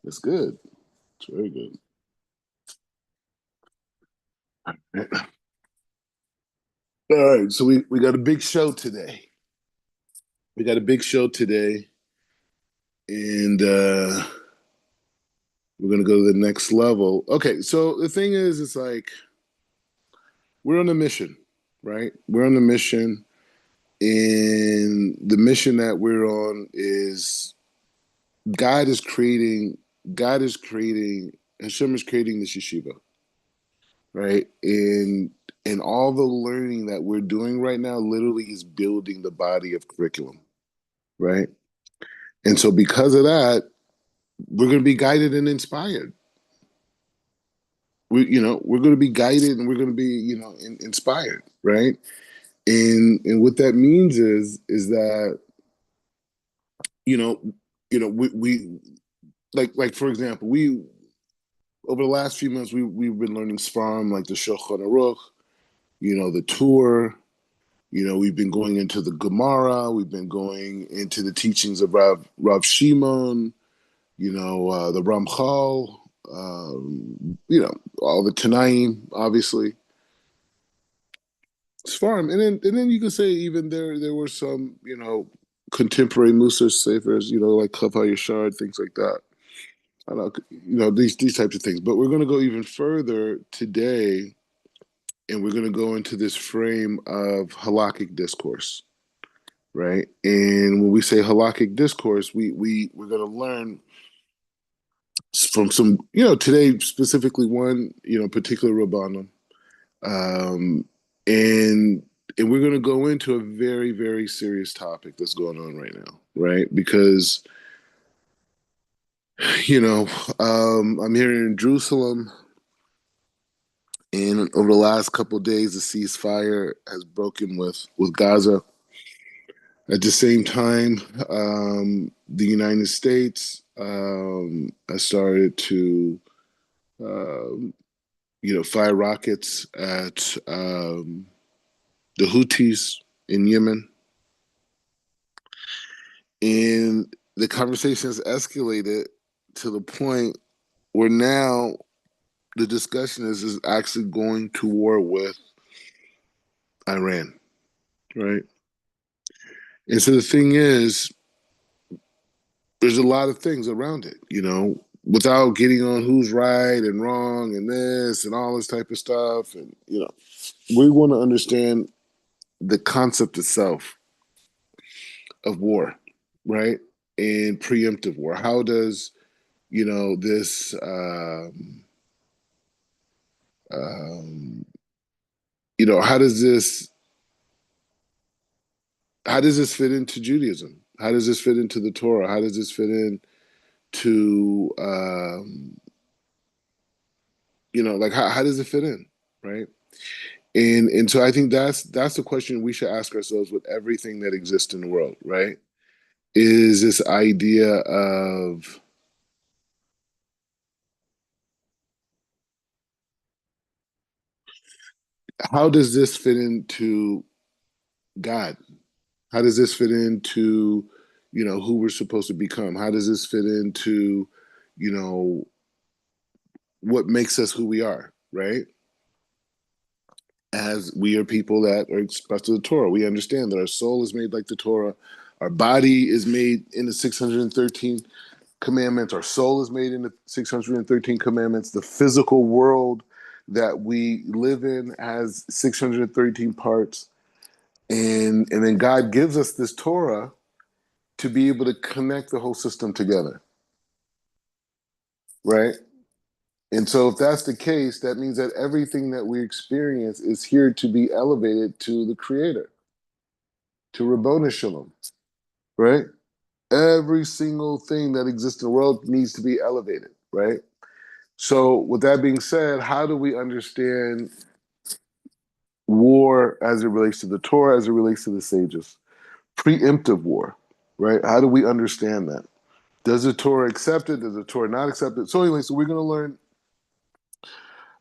It's good. It's very good. All right, so we got a big show today. We got a big show today, and we're gonna go to the next level. Okay, so the thing is, it's like we're on a mission, right? We're on a mission, and the mission that we're on is God is creating. God is creating. Hashem is creating this yeshiva, right? And all the learning that we're doing right now literally is building the body of curriculum, right? And so because of that, we're going to be guided and inspired. We're going to be guided and we're going to be, inspired, right? And what that means is that, you know, we like for example, we over the last few months we've been learning Sfarim like the Shulchan Aruch, the Torah. We've been going into the Gemara. We've been going into the teachings of Rav Shimon. The Ramchal. All the Tanaim, obviously. Sfarim, and then you can say even there were some contemporary Musa Sefers, like Chav HaYashar, things like that. I don't know, these types of things. But we're going to go even further today, and we're going to go into this frame of halakhic discourse, right? And when we say halakhic discourse, we're going to learn from some, today specifically one, particular Rabbanim, um, and and we're going to go into a very, very serious topic that's going on right now, right? Because I'm here in Jerusalem, and over the last couple of days, the ceasefire has broken with Gaza. At the same time, the United States has started to, fire rockets at the Houthis in Yemen. And the conversation has escalated to the point where now the discussion is actually going to war with Iran, right? And so the thing is, there's a lot of things around it, without getting on who's right and wrong and this and all this type of stuff. And, we want to understand the concept itself of war, right? And preemptive war. How does, this, um, how does this fit into Judaism? How does this fit into the Torah? How does this fit in to like how does it fit in, right? And so I think that's the question we should ask ourselves with everything that exists in the world, right? Is this idea of how does this fit into God? How does this fit into who we're supposed to become? How does this fit into you know what makes us who we are, right? As we are people that are expressed to the Torah, we understand that our soul is made like the Torah, our body is made in the 613 commandments, our soul is made in the 613 commandments, the physical world that we live in has 613 parts, and then God gives us this Torah to be able to connect the whole system together, right? And so, if that's the case, that means that everything that we experience is here to be elevated to the Creator, to Rabboni Shalom, right? Every single thing that exists in the world needs to be elevated, right? So, with that being said, how do we understand war as it relates to the Torah, as it relates to the sages? Preemptive war, right? How do we understand that? Does the Torah accept it? Does the Torah not accept it? So, anyway, so we're going to learn.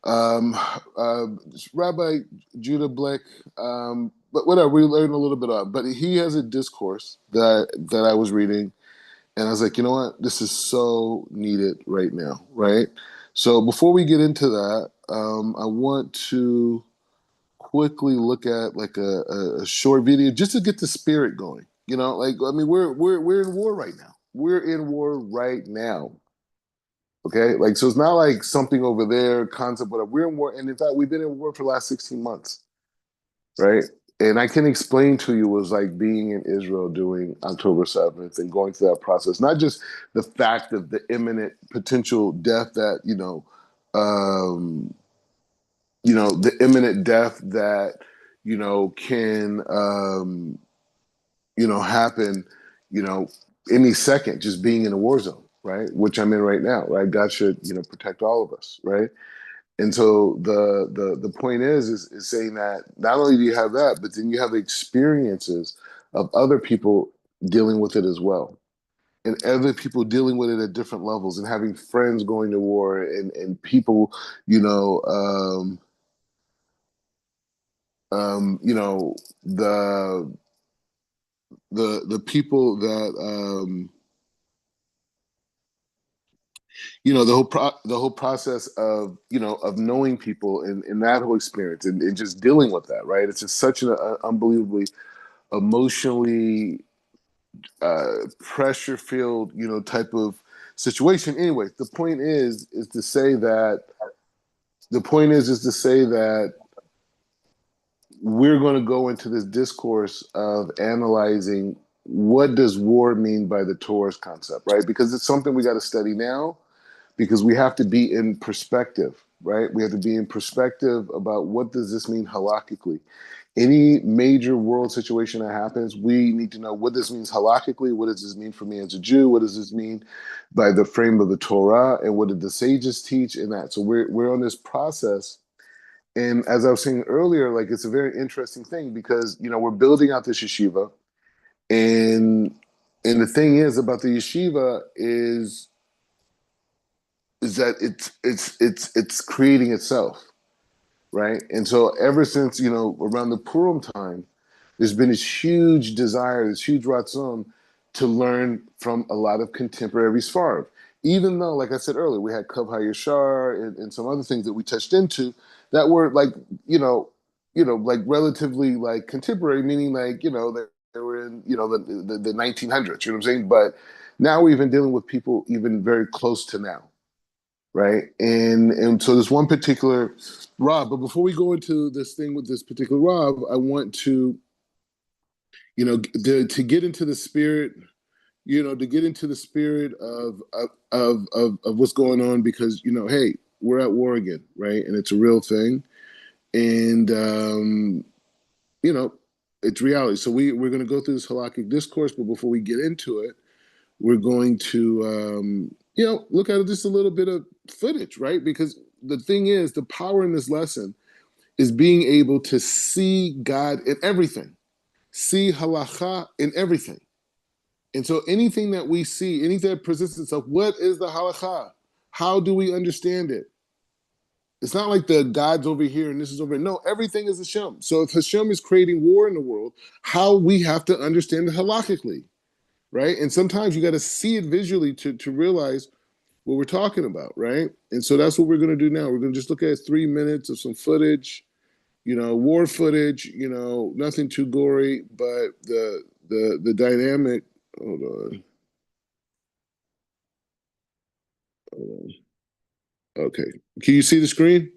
Um, uh, Rabbi Judah Bleich, but whatever, we learned a little bit of. But he has a discourse that I was reading, And I was like, you know what? This is so needed right now, right? So before we get into that, I want to quickly look at like a short video just to get the spirit going. You know, like I mean, we're in war right now. We're in war right now. Okay, like so it's not like something over there, concept, whatever. We're in war, and in fact, we've been in war for the last 16 months, right? And I can explain to you what it was like being in Israel during October 7th and going through that process. Not just the fact of the imminent potential death that, the imminent death that, can, happen, you know, any second, just being in a war zone, right? Which I'm in right now, right? God should, protect all of us, right? And so the point is saying that not only do you have that, but then you have experiences of other people dealing with it as well. And other people dealing with it at different levels and having friends going to war and people, you know, the the people that the whole process of of knowing people and that whole experience and just dealing with that, right? It's just such an unbelievably emotionally pressure filled type of situation. Anyway, the point is to say that we're going to go into this discourse of analyzing what does war mean by the Torah's concept, right? Because it's something we got to study now, because we have to be in perspective, right? We have to be in perspective about what does this mean halakhically. Any major world situation that happens, we need to know what this means halakhically. What does this mean for me as a Jew? What does this mean by the frame of the Torah? And what did the sages teach in that? So we're on this process. And as I was saying earlier, like it's a very interesting thing because we're building out this yeshiva, and the thing is about the yeshiva is that it's creating itself, right? And so ever since around the Purim time, there's been this huge desire, this huge ratzon to learn from a lot of contemporary Sfarad. Even though, like I said earlier, we had Kav HaYashar and some other things that we touched into that were like like relatively like contemporary, meaning like they were in the 1900s. You know what I'm saying? But now we're even dealing with people even very close to now, right? And so there's one particular Rob, but before we go into this thing with this particular Rob, I want to, to get into the spirit, to get into the spirit of what's going on, because hey, we're at war again, right? And it's a real thing, and it's reality. So we're going to go through this halakhic discourse, but before we get into it, we're going to look at just a little bit of footage, right? Because the thing is, the power in this lesson is being able to see God in everything, see halacha in everything. And so anything that we see, anything that presents itself, what is the halacha? How do we understand it? It's not like the God's over here and this is over here. No, everything is Hashem. So if Hashem is creating war in the world, how we have to understand it halachically, right? And sometimes you got to see it visually to realize what we're talking about, right? And so that's what we're going to do now. We're going to just look at 3 minutes of some footage, war footage, nothing too gory, but the dynamic. Hold on. Okay. Can you see the screen?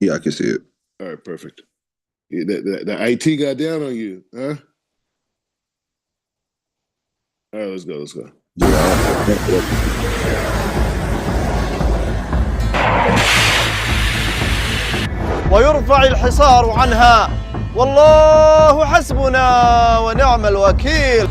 Yeah, I can see it. All right, perfect. Yeah, the IT got down on you, huh? All right, let's go. ويرفع الحصار عنها والله حسبنا ونعم الوكيل.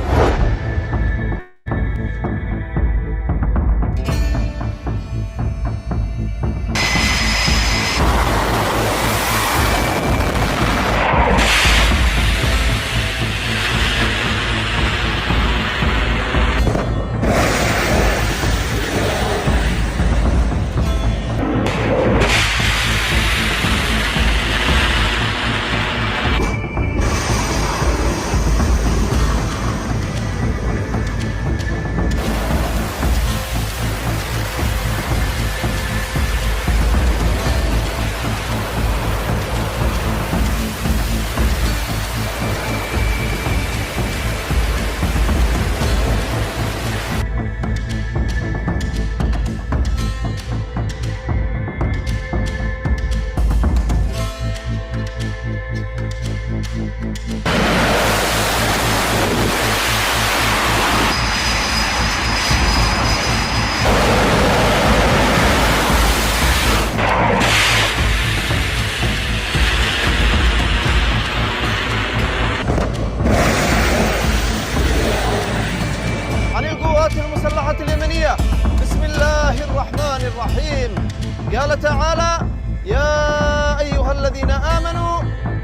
قال تعالى: يا أيها الذين آمنوا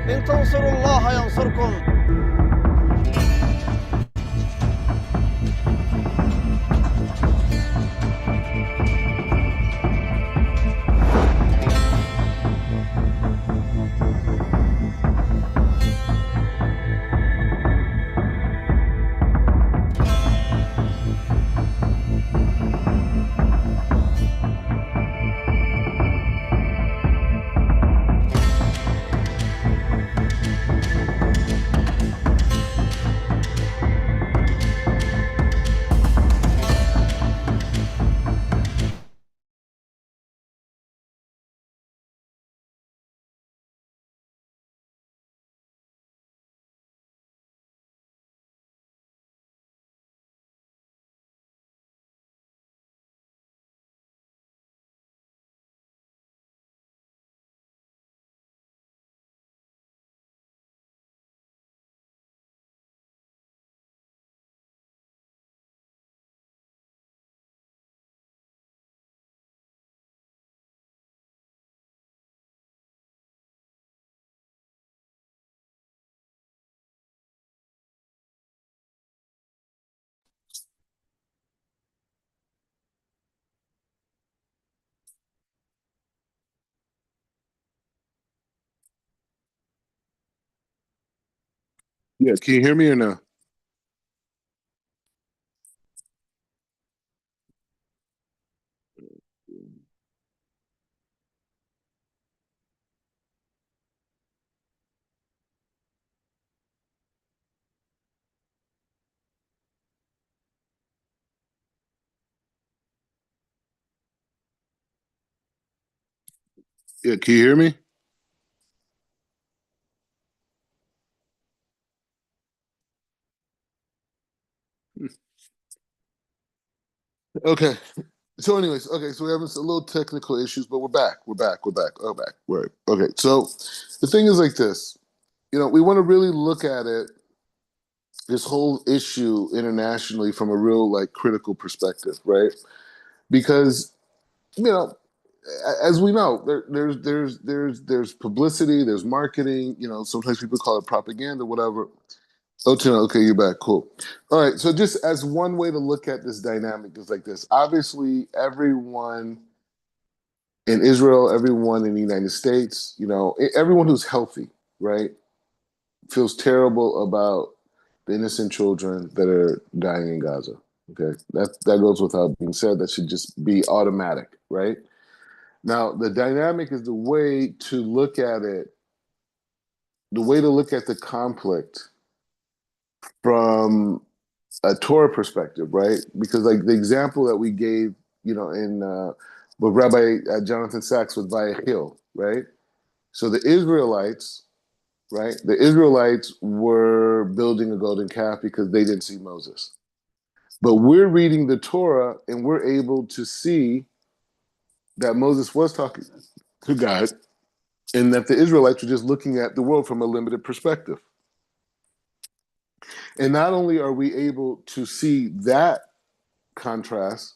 إن تنصروا الله ينصركم. Yeah, can you hear me or no? Yeah, can you hear me? Okay. So, anyways, okay, so we're having a little technical issues, but we're back. We're back. Right. Okay. So the thing is like this. We want to really look at it, this whole issue internationally from a real like critical perspective, right? Because, you know, as we know, there's publicity, there's marketing. Sometimes people call it propaganda, whatever. Oh, Tina, okay, you're back. Cool. All right. So, just as one way to look at this dynamic is like this. Obviously, everyone in Israel, everyone in the United States, everyone who's healthy, right, feels terrible about the innocent children that are dying in Gaza. Okay, that goes without being said. That should just be automatic, right? Now, the dynamic is the way to look at it, the way to look at the conflict from a Torah perspective, right? Because like the example that we gave, in with Rabbi Jonathan Sachs with Vayachil, right? So the Israelites, right? The Israelites were building a golden calf because they didn't see Moses. But we're reading the Torah and we're able to see that Moses was talking to God and that the Israelites were just looking at the world from a limited perspective. And not only are we able to see that contrast,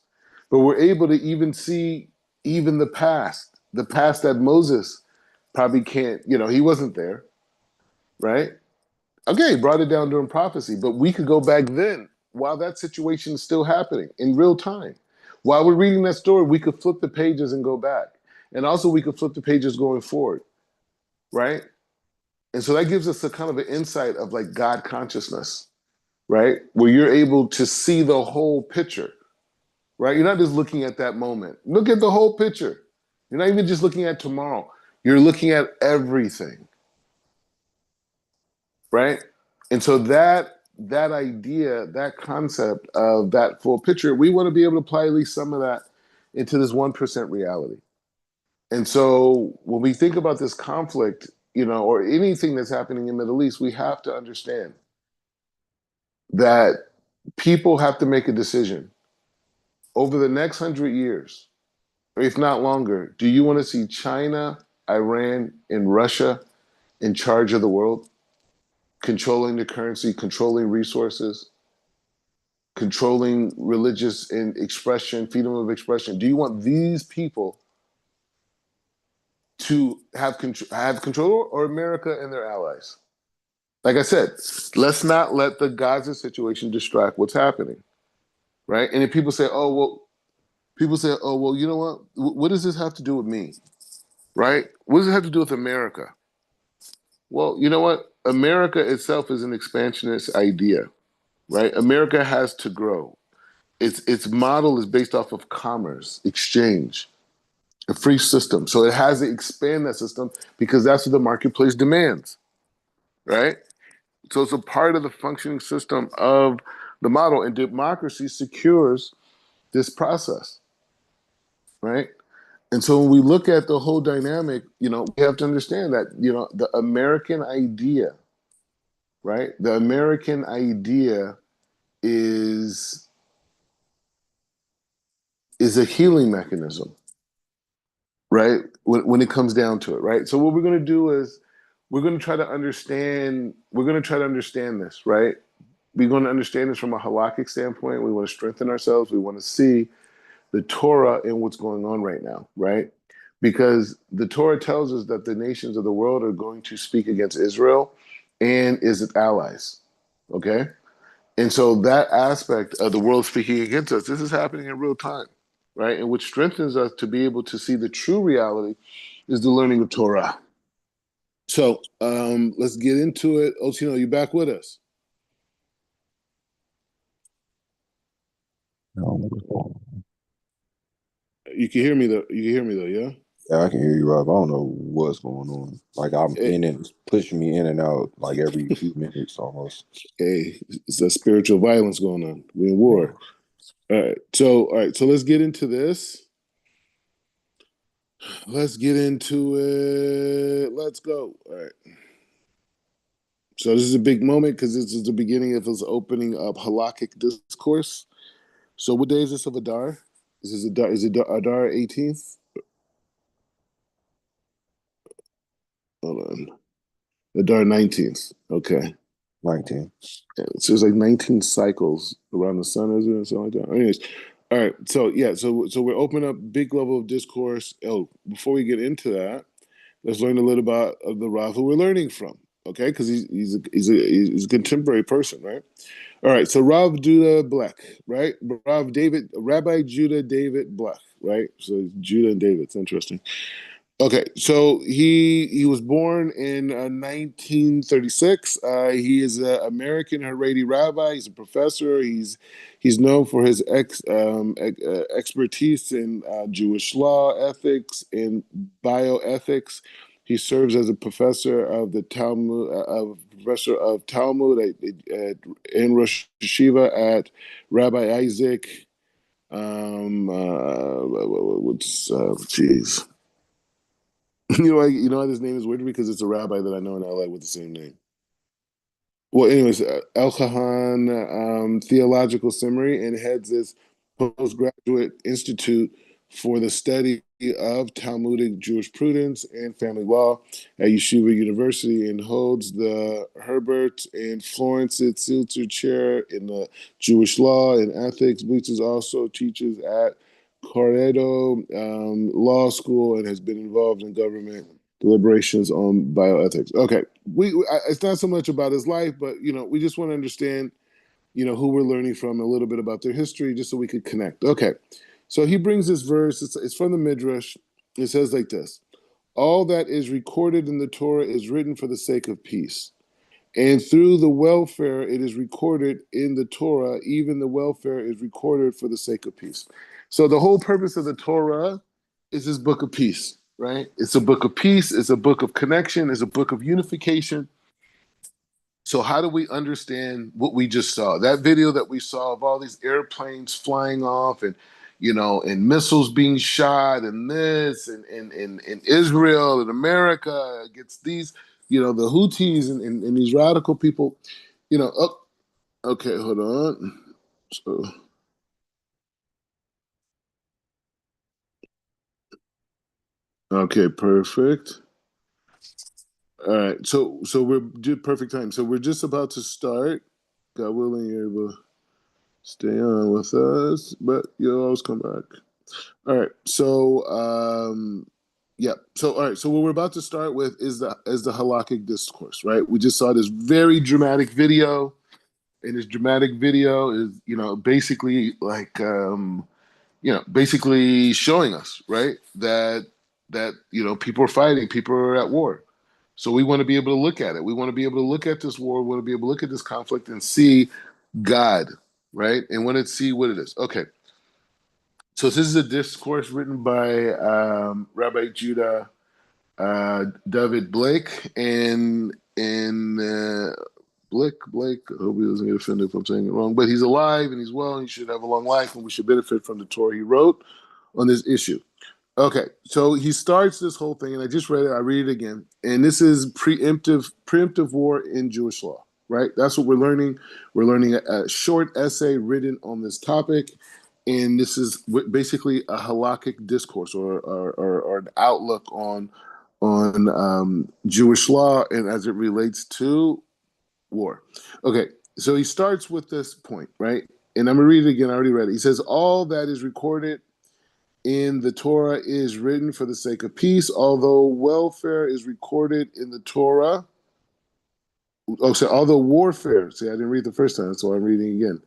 but we're able to even see even the past that Moses probably can't, he wasn't there, right? Okay, he brought it down during prophecy, but we could go back then while that situation is still happening in real time. While we're reading that story, we could flip the pages and go back. And also we could flip the pages going forward, right? And so that gives us a kind of an insight of like God consciousness, right? Where you're able to see the whole picture, right? You're not just looking at that moment. Look at the whole picture. You're not even just looking at tomorrow. You're looking at everything, right? And so that idea, that concept of that full picture, we want to be able to apply at least some of that into this 1% reality. And so when we think about this conflict, or anything that's happening in the Middle East, we have to understand that people have to make a decision over the next 100 years, or if not longer. Do you want to see China, Iran, and Russia in charge of the world, controlling the currency, controlling resources, controlling religious and expression, freedom of expression? Do you want these people to have control, or America and their allies? Like I said, let's not let the Gaza situation distract what's happening, right? And if people say, oh, well, you know what? What does this have to do with me, right? What does it have to do with America? Well, you know what? America itself is an expansionist idea, right? America has to grow. Its model is based off of commerce, exchange, a free system. So it has to expand that system because that's what the marketplace demands, right? So it's a part of the functioning system of the model, and democracy secures this process, right? And so when we look at the whole dynamic, we have to understand that, the American idea, right? The American idea is a healing mechanism, right? When it comes down to it, right? So what we're going to do is we're going to try to understand this, right? We're going to understand this from a halakhic standpoint. We want to strengthen ourselves. We want to see the Torah in what's going on right now, right? Because the Torah tells us that the nations of the world are going to speak against Israel and its allies, okay? And so that aspect of the world speaking against us, this is happening in real time, right? And what strengthens us to be able to see the true reality is the learning of Torah. So let's get into it. Otino, you back with us? You can hear me though. Yeah. Yeah, I can hear you, Rob. I don't know what's going on. Like I'm Hey, in and pushing me in and out like every few minutes almost. hey, it's a spiritual violence going on. We're in war. All right. So let's get into this. Let's get into it. Let's go. All right. So this is a big moment because this is the beginning of his opening up halakhic discourse. So what day is this of Adar? Is it Adar 18th? Hold on. Adar 19th. Okay. 19. So it's like 19 cycles around the sun, isn't it? Something like that. Anyways, all right. So yeah, so we're opening up big level of discourse. Oh, before we get into that, let's learn a little about the Rav who we're learning from. Okay, because he's a contemporary person, right? All right. So Rav Judah Bleich, right? Rabbi Judah David Bleich, right? So Judah and David. It's interesting. Okay, so he was born in 1936. He is an American Haredi rabbi. He's a professor. He's known for his expertise in Jewish law, ethics, and bioethics. He serves as a professor of the Talmud, in Rosh Yeshiva at Rabbi Isaac. Jeez. You know why his name is weird because it's a rabbi that I know in LA with the same name. Well, anyways, El Kahan Theological Seminary and heads this postgraduate institute for the study of Talmudic jurisprudence and family law at Yeshiva University, and holds the Herbert and Florence Silter Chair in the Jewish Law and Ethics. Bleich also teaches at Corredo Law School and has been involved in government deliberations on bioethics. Okay, it's not so much about his life, but we just want to understand, who we're learning from, a little bit about their history, just so we could connect. Okay, so he brings this verse. It's from the Midrash. It says like this: "All that is recorded in the Torah is written for the sake of peace, and through the welfare it is recorded in the Torah. Even the welfare is recorded for the sake of peace." So the whole purpose of the Torah is this book of peace, right? It's a book of peace. It's a book of connection. It's a book of unification. So how do we understand what we just saw? That video that we saw of all these airplanes flying off, and and missiles being shot, and this, and Israel and America against these, the Houthis and these radical people, oh, okay, hold on. So, okay, perfect. All right, so we're perfect time. So we're just about to start. God willing, you're able to stay on with us, but you'll always come back. All right, so Yeah. So all right. So what we're about to start with is the halakhic discourse, right? We just saw this very dramatic video, and this dramatic video is, basically like, basically showing us, right, that people are fighting, people are at war. So we want to be able to look at it. We want to be able to look at this war. We want to be able to look at this conflict and see God, right? And want to see what it is. Okay. So this is a discourse written by Rabbi Judah David Bleich and Blake. I hope he doesn't get offended if I'm saying it wrong. But he's alive and he's well, and he should have a long life, and we should benefit from the Torah he wrote on this issue. Okay, so he starts this whole thing, and I just read it. I read it again, and this is preemptive war in Jewish law, right? That's what we're learning. We're learning a short essay written on this topic, and this is basically a halakhic discourse or an outlook on Jewish law and as it relates to war. Okay, so he starts with this point, right? And I'm gonna read it again. I already read it. He says, "All that is recorded in the Torah is written for the sake of peace, although welfare is recorded in the Torah." Oh, so although warfare, see, I didn't read the first time, so I'm reading again.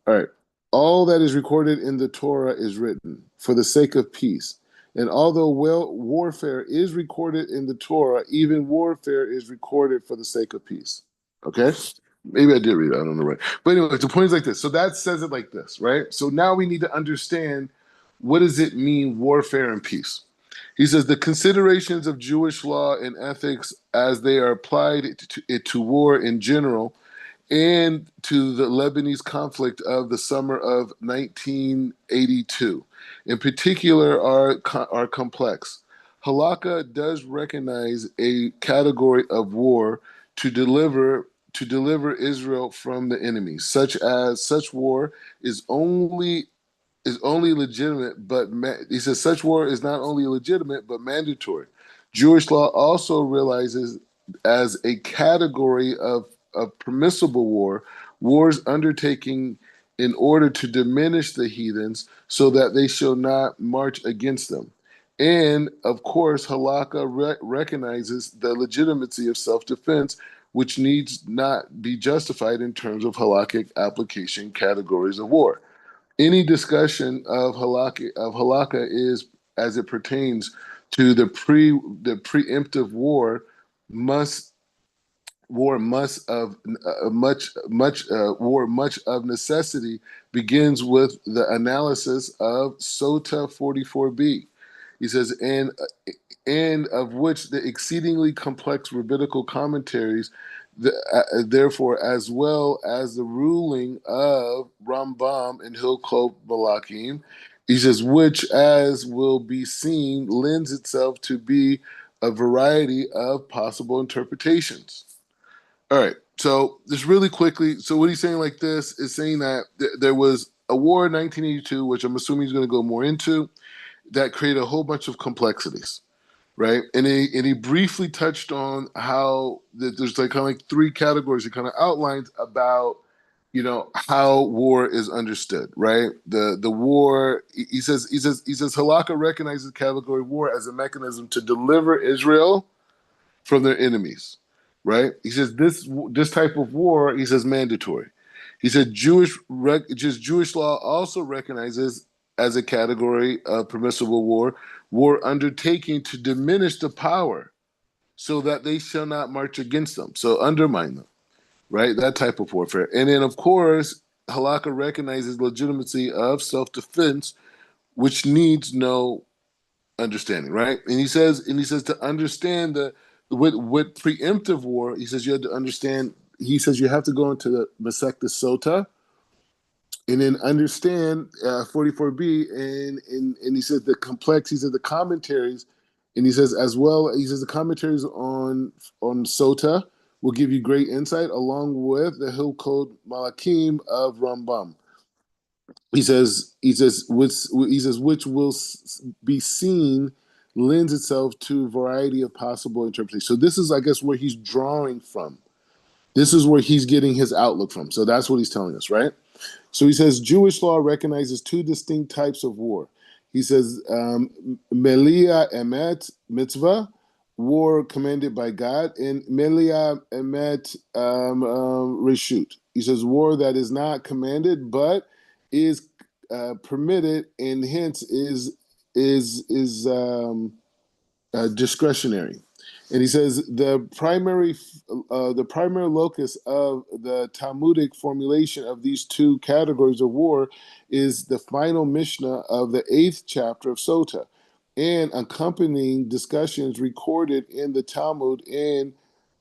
All right. All that is recorded in the Torah is written for the sake of peace. And although warfare is recorded in the Torah, even warfare is recorded for the sake of peace. Okay? Maybe I did read it. I don't know, right? But anyway, the point is like this. So that says it like this, right? So now we need to understand, what does it mean, warfare and peace? He says the considerations of Jewish law and ethics as they are applied to war in general and to the Lebanese conflict of the summer of 1982, in particular, are complex. Halakha does recognize a category of war to deliver Israel from the enemy, such war is only legitimate, but he says such war is not only legitimate but mandatory. Jewish law also realizes as a category of permissible wars undertaking in order to diminish the heathens so that they shall not march against them. And of course, halakha recognizes the legitimacy of self-defense, which needs not be justified in terms of halakhic application categories of war. Any discussion of halakha is as it pertains to the preemptive must war must of much of necessity begins with the analysis of Sota 44b. He says, and of which the exceedingly complex rabbinical commentaries, therefore, as well as the ruling of Rambam and Hilkot Malakim, he says, which, as will be seen, lends itself to be a variety of possible interpretations. All right, so just really quickly, so what he's saying like this is saying that there was a war in 1982, which I'm assuming he's going to go more into, that created a whole bunch of complexities, right? And he briefly touched on how there's like kind of like three categories. He kind of outlined about how war is understood, right? The war. He says halakha recognizes category war as a mechanism to deliver Israel from their enemies, right? He says this type of war. He says mandatory. He said Jewish law also recognizes as a category of permissible war undertaking to diminish the power so that they shall not march against them, so undermine them, right? That type of warfare. And then, of course, halakha recognizes legitimacy of self-defense, which needs no understanding, right? And he says to understand with preemptive war, he says you have to understand. He says you have to go into the Masechta Sota and then understand 44b, and he says the complex. He says the commentaries, and he says as well. He says the commentaries on Sota will give you great insight, along with the Hilkot Malakim of Rambam. Which will be seen lends itself to a variety of possible interpretations. So this is, I guess, where he's drawing from. This is where he's getting his outlook from. So that's what he's telling us, right? So he says Jewish law recognizes two distinct types of war. He says, Melia Emet Mitzvah, war commanded by God, and Melia Emet Reshut. He says, war that is not commanded but is permitted, and hence is discretionary. And he says the primary locus of the Talmudic formulation of these two categories of war is the final Mishnah of the 8th chapter of Sota, and accompanying discussions recorded in the Talmud in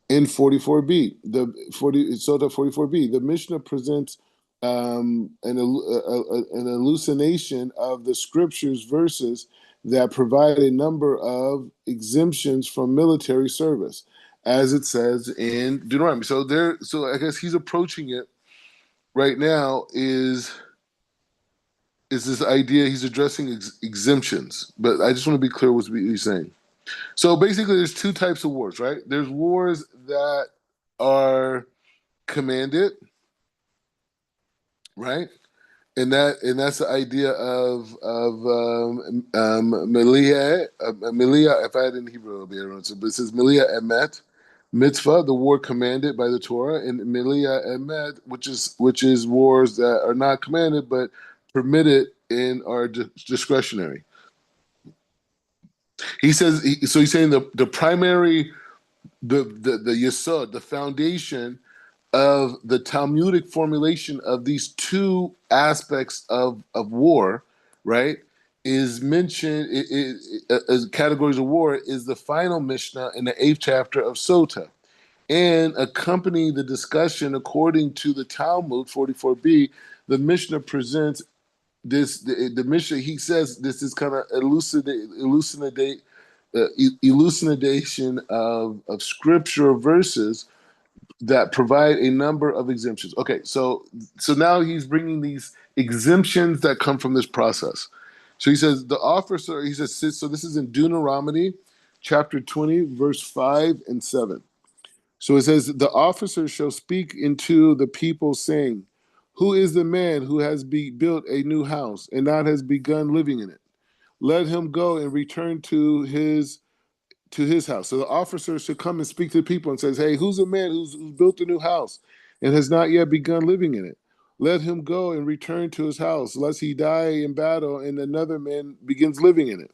44b, the 40 Sota 44b. The Mishnah presents an hallucination of the scriptures verses that provide a number of exemptions from military service, as it says in Deuteronomy. So I guess he's approaching it right now is this idea he's addressing exemptions. But I just want to be clear what he's saying. So basically, there's two types of wars, right? There's wars that are commanded, right? And that's the idea of Melia. Melia, if I had it in Hebrew, it'll be everyone. But it says Melia Emet, mitzvah, the war commanded by the Torah, and Melia Emet, which is wars that are not commanded but permitted and are discretionary. He says so. He's saying the primary, the yesod, the foundation of the Talmudic formulation of these two aspects of war, right, is mentioned as categories of war is the final Mishnah in the 8th chapter of Sota. And accompanying the discussion, according to the Talmud 44b, the Mishnah presents the Mishnah, he says this is kind of elucidation of scripture verses that provide a number of exemptions. Okay, so now he's bringing these exemptions that come from this process. So he says the officer, he says, so this is in Deuteronomy chapter 20, verse 5 and 7. So it says, the officer shall speak into the people, saying, who is the man who has built a new house and not has begun living in it? Let him go and return to his house. So the officer should come and speak to the people and says, hey, who's a man who's built a new house and has not yet begun living in it? Let him go and return to his house, lest he die in battle and another man begins living in it.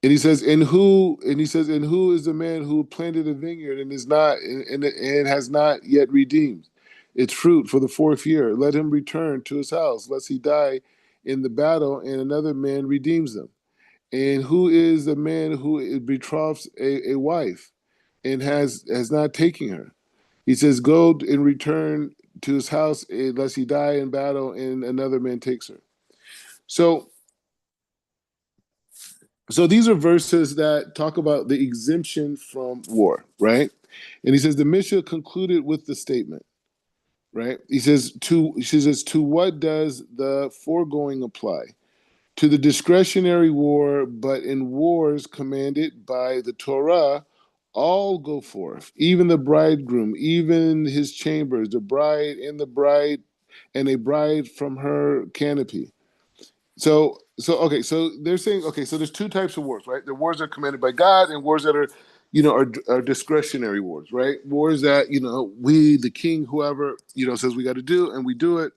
And he says, and who is the man who planted a vineyard and is not and has not yet redeemed its fruit for the 4th year? Let him return to his house, lest he die in the battle and another man redeems them. And who is the man who betroths a wife and has not taken her? He says, go and return to his house, lest he die in battle and another man takes her. So these are verses that talk about the exemption from war, right? And he says the Mishnah concluded with the statement, right? He says to what does the foregoing apply? To the discretionary war, but in wars commanded by the Torah, all go forth, even the bridegroom, even his chambers, the bride and a bride from her canopy. So okay, so they're saying, okay, so there's two types of wars, right? The wars that are commanded by God and wars that are discretionary wars, right? Wars that, we, the king, whoever, says we got to do, and we do it,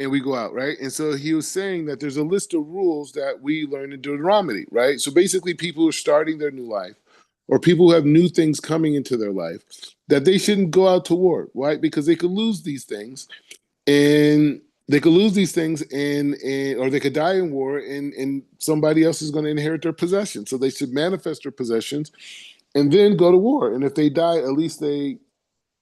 and we go out, right? And so he was saying that there's a list of rules that we learn in Deuteronomy, right? So basically people who are starting their new life or people who have new things coming into their life, that they shouldn't go out to war, right? Because they could lose these things and or they could die in war and somebody else is going to inherit their possessions. So they should manifest their possessions and then go to war. And if they die, at least they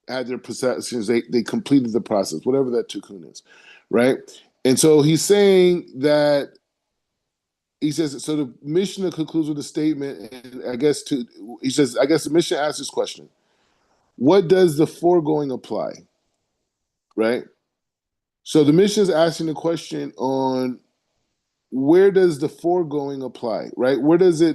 had their possessions, they completed the process, whatever that tikkun is, right? And so he's saying that, he says, so the Mishnah concludes with a statement, and I guess the Mishnah asks this question: what does the foregoing apply, right? So the Mishnah is asking the question on where does the foregoing apply, right? Where does this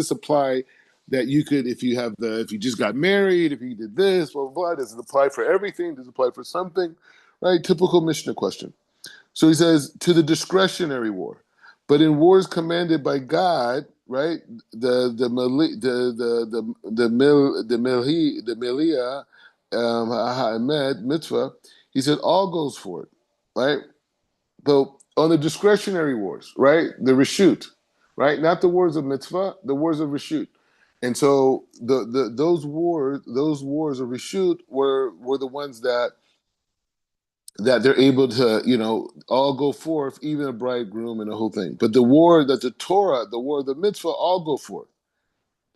apply? That you could, if you just got married, if you did this, blah, blah, blah, does it apply for everything? Does it apply for something? Right? Typical Mishnah question. So he says to the discretionary war, but in wars commanded by God, right? The Melia Ha'emed mitzvah. He said all goes for it, right? But on the discretionary wars, right? The reshut, right? Not the wars of mitzvah, the wars of reshut. And so those wars of reshut were the ones that they're able to, all go forth, even a bridegroom and the whole thing. But the war that the Torah, the war of the mitzvah, all go forth.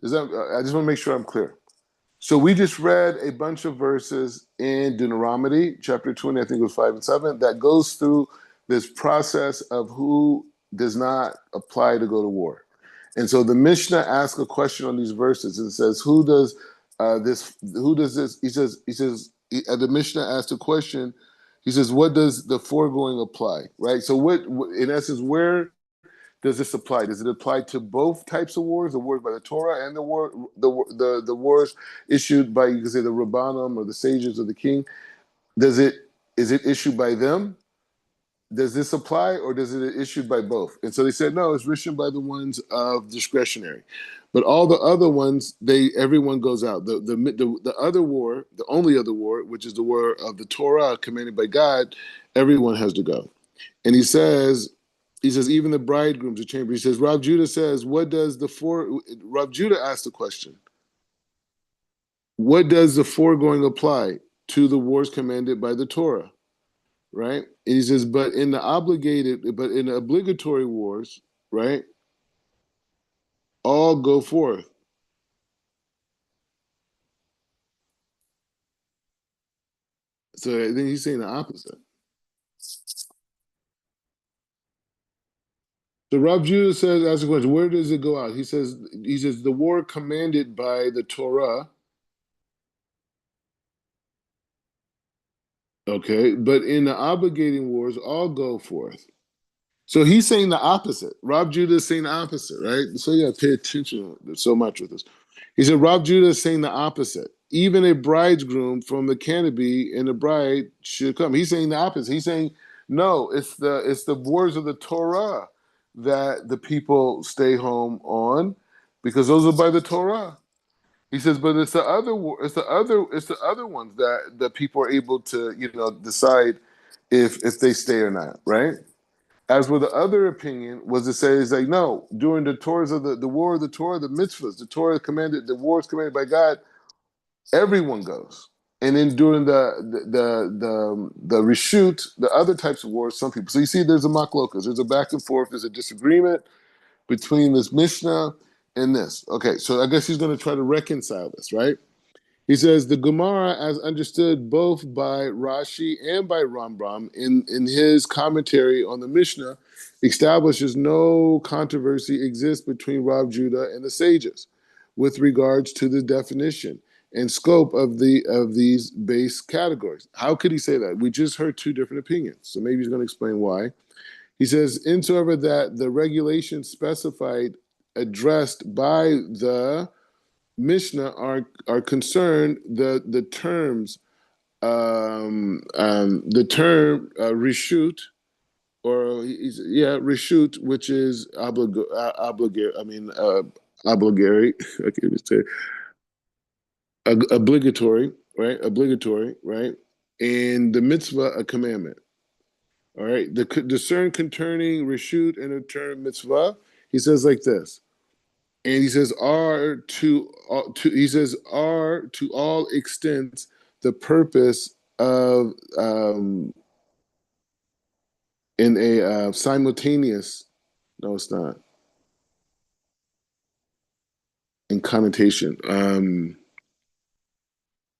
I just want to make sure I'm clear. So we just read a bunch of verses in Deuteronomy, chapter 20, I think it was 5 and 7, that goes through this process of who does not apply to go to war. And so the Mishnah asks a question on these verses and says, who does this? The Mishnah asked a question. He says, what does the foregoing apply? Right? So in essence, where does this apply? Does it apply to both types of wars, the wars by the Torah and the wars issued by, you can say, the Rabbanim or the sages of the king? Is it issued by them? Does this apply, or does it issued by both? And so they said, no, it's issued by the ones of discretionary. But all the other ones, everyone goes out. The other war, the only other war, which is the war of the Torah commanded by God, everyone has to go. And he says, even the bridegrooms are chamber. He says, Rav Judah says, Rav Judah asked the question, what does the foregoing apply to the wars commanded by the Torah? Right? And he says, but in the obligatory wars, right, all go forth. So then he's saying the opposite. So Rav Judah says, ask the question, where does it go out? He says, the war commanded by the Torah, okay, but in the obligating wars, all go forth. So he's saying the opposite. Rav Judah is saying the opposite, right? So you got to pay attention so much with this. He said, Rav Judah is saying the opposite. Even a bridegroom from the canopy and the bride should come. He's saying the opposite. He's saying, no, it's the wars of the Torah that the people stay home on, because those are by the Torah. He says, but it's the other ones that people are able to, decide if they stay or not, right? As with the other opinion was to say, is like, no, during the tours of the war of the Torah, the mitzvahs, the wars commanded by God, everyone goes. And then during the reshoot, the other types of wars, some people. So you see, there's a machlokas, there's a back and forth, there's a disagreement between this Mishnah and this. Okay, so I guess he's going to try to reconcile this, right? He says the Gemara, as understood both by Rashi and by Rambam in his commentary on the Mishnah, establishes no controversy exists between Rav Judah and the sages with regards to the definition and scope of these base categories. How could he say that? We just heard two different opinions, so maybe he's going to explain why. He says, insoever that the regulations specified addressed by the Mishnah are concerned the terms the term reshut reshut, which is obligatory. I mean obligatory. I can't even say obligatory, right? Obligatory, right? And the mitzvah, a commandment. All right. The discern concerning reshut and the term mitzvah. He says like this. And he says, are to all extents the purpose of in a simultaneous. No, it's not. In connotation,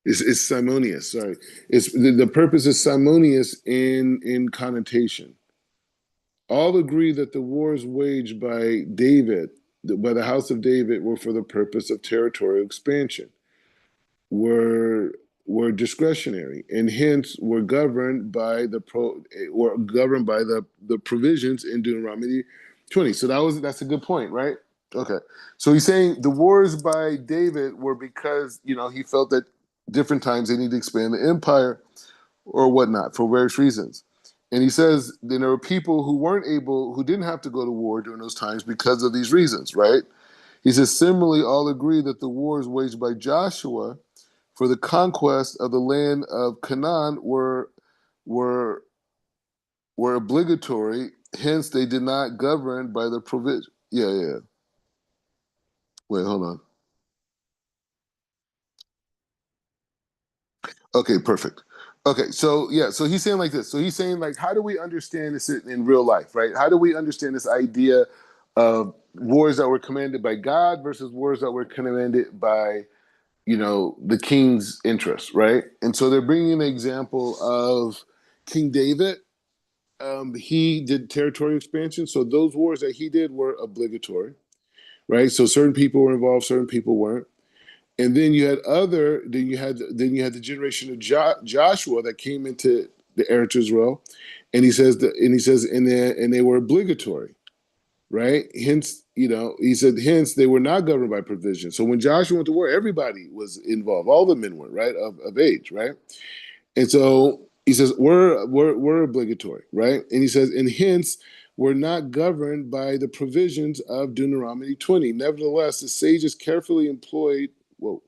it's simonious. Sorry, it's the purpose is simonious in connotation. All agree that the wars waged by the house of David, were for the purpose of territorial expansion, were discretionary, and hence were governed by the provisions in Deuteronomy 20. So that's a good point, right? Okay. So he's saying the wars by David were because he felt that different times they need to expand the empire or whatnot for various reasons. And he says then there were people who didn't have to go to war during those times because of these reasons, right? He says, similarly, all agree that the wars waged by Joshua for the conquest of the land of Canaan were were obligatory. Hence, they did not govern by the provision. Yeah, yeah. Wait, hold on. Okay, perfect. Okay, so yeah, so he's saying like this. So he's saying like, how do we understand this in real life, right? How do we understand this idea of wars that were commanded by God versus wars that were commanded by, the king's interests, right? And so they're bringing an example of King David. He did territory expansion, so those wars that he did were obligatory, right? So certain people were involved, certain people weren't. And then you had the generation of Joshua that came into the heir to Israel, and they were obligatory, right? Hence, he said, hence they were not governed by provision. So when Joshua went to war, everybody was involved, all the men were, right, of age, right? And so he says we're obligatory, right? And he says, and hence we're not governed by the provisions of Deuteronomy 20. Nevertheless, the sages carefully employed. Whoa,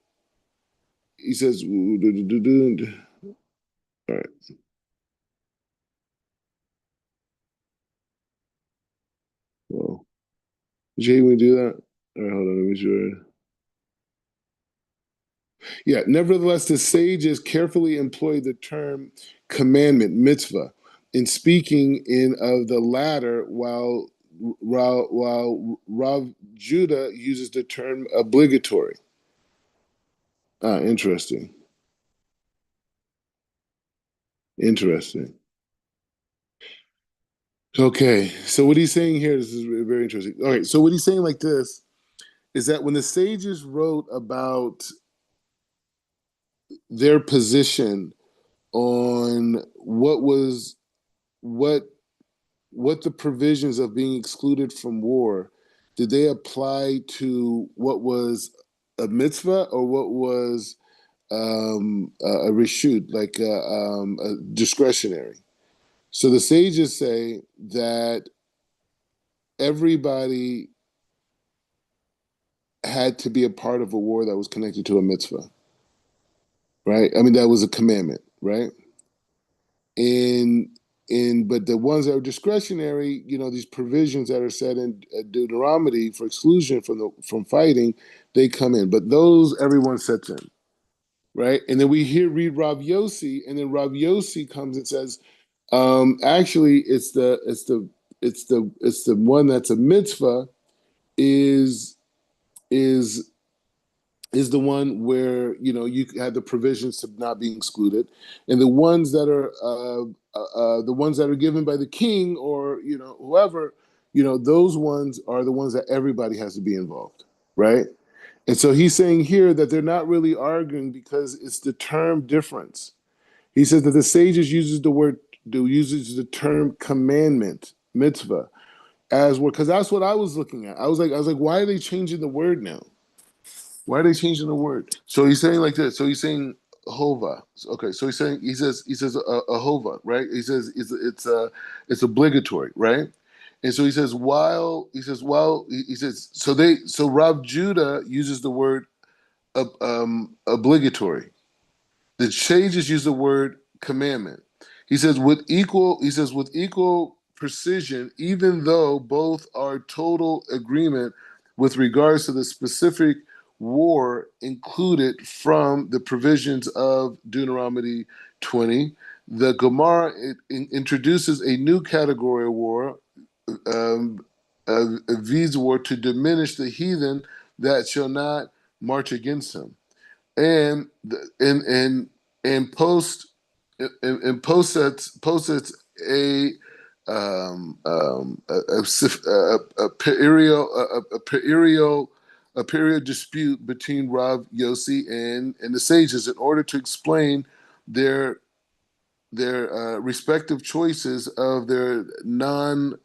he says, all right. Well, Jay, we do that. All right, hold on, let me sure. Yeah, nevertheless, the sages carefully employ the term commandment, mitzvah, in speaking in of the latter, while Rav Judah uses the term obligatory. Ah, interesting. Interesting. Okay, so what he's saying here, this is very interesting. Okay, so what he's saying like this is that when the sages wrote about their position on what what the provisions of being excluded from war did they apply to what was a mitzvah or what was a reshut, like a discretionary. So the sages say that everybody had to be a part of a war that was connected to a mitzvah, right? I mean, that was a commandment, right? in but the ones that are discretionary, these provisions that are set in Deuteronomy for exclusion from fighting, they come in. But those everyone sets in, right? And then read Rav Yossi, and then Rav Yossi comes and says, actually, it's the one that's a mitzvah is is the one where you have the provisions to not being excluded, and the ones that are given by the king or whoever, those ones are the ones that everybody has to be involved, right? And so he's saying here that they're not really arguing because it's the term difference. He says that the sages uses the term commandment, mitzvah, as well, because that's what I was looking at. I was like, why are they changing the word now? Why are they changing the word? So he's saying like this. So he's saying hova. Okay. So he says a hova, right? He says it's obligatory, right? And so he says Rav Judah uses the word obligatory. The sages use the word commandment. He says with equal precision, even though both are total agreement with regards to the specific war included from the provisions of Deuteronomy 20, the Gemara introduces a new category of war, a visa war, to diminish the heathen that shall not march against him, and and post a a period dispute between Rav Yossi and the sages in order to explain their respective choices of their non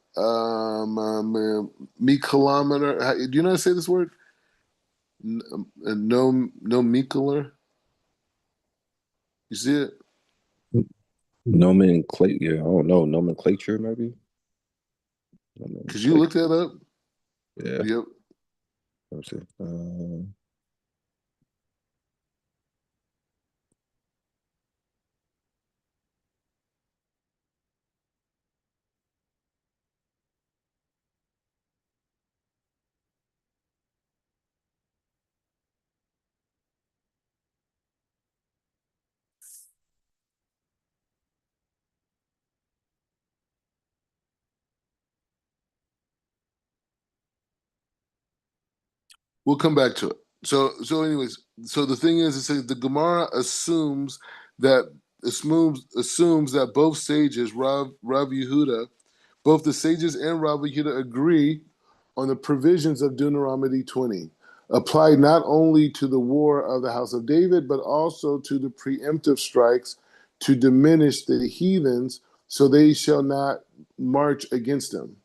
kilometer. Do you know how to say this word? No, no, You see it? Nomenclature. Yeah, I don't know. Nomenclature, maybe. Could you look Nomenclature. that up? Yeah. Yep. Let me see. We'll come back to it. Anyways, so the thing is, it says the Gemara that assumes that both sages, Rav Yehuda, both the sages and Rav Yehuda agree on the provisions of Deuteronomy 20, apply not only to the war of the house of David, but also to the preemptive strikes to diminish the heathens, so they shall not march against them.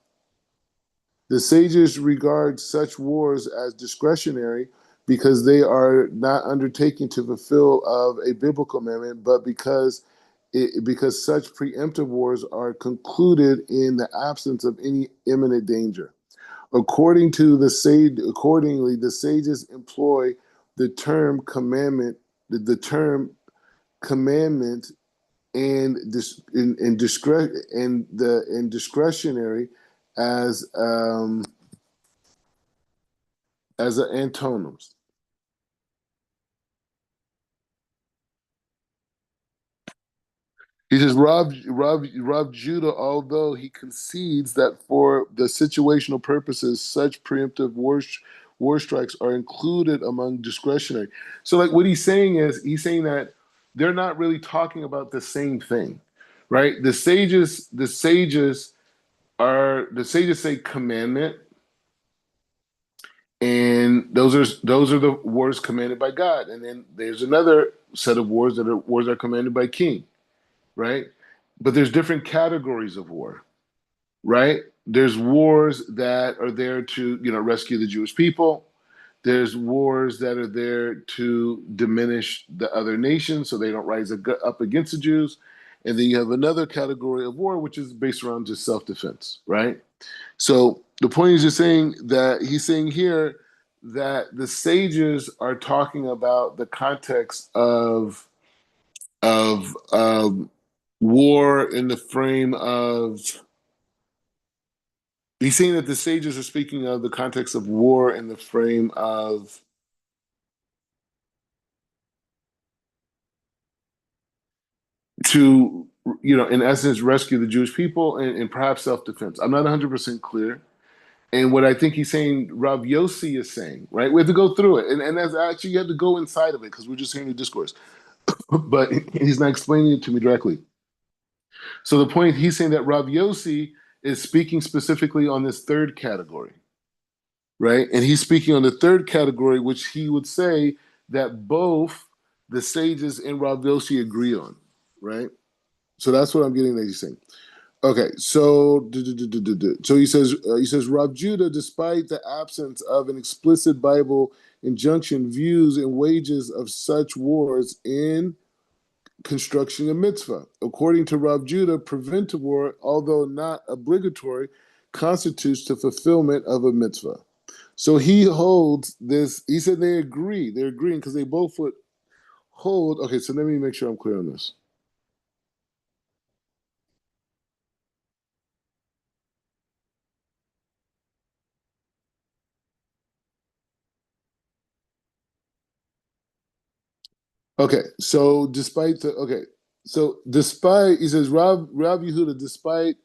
The sages regard such wars as discretionary because they are not undertaken to fulfill of a biblical commandment, but because such preemptive wars are concluded in the absence of any imminent danger. Accordingly, the sages employ the term commandment, the term commandment, and discretionary as an antonyms. He says Rob Judah, although he concedes that for the situational purposes, such preemptive war strikes are included among discretionary. So, like what he's saying that they're not really talking about the same thing, right? The sages say commandment, and those are the wars commanded by God, and then there's another set of wars that are commanded by king, right? But there's different categories of war, right? There's wars that are there to, rescue the Jewish people. There's wars that are there to diminish the other nations so they don't rise up against the Jews. And then you have another category of war, which is based around just self-defense, right? So the point is just saying that he's saying here that the sages are talking about the context of war in the frame of. He's saying that the sages are speaking of the context of war in the frame of to, in essence, rescue the Jewish people and perhaps self-defense. I'm not 100% clear. And what I think he's saying, Rav Yossi is saying, right? We have to go through it. And that's actually, you have to go inside of it because we're just hearing the discourse. But he's not explaining it to me directly. So the point, he's saying that Rav Yossi is speaking specifically on this third category, right? And he's speaking on the third category, which he would say that both the sages and Rav Yossi agree on, right? So that's what I'm getting that he's saying. Okay, so he says Rav Judah, despite the absence of an explicit Bible injunction, views and wages of such wars in construction a mitzvah. According to Rav Judah, preventive war, although not obligatory, constitutes the fulfillment of a mitzvah. So he holds this. He said they agree. They're agreeing because they both would hold. Okay, so let me make sure I'm clear on this. Okay, so despite he says Rav Yehuda, despite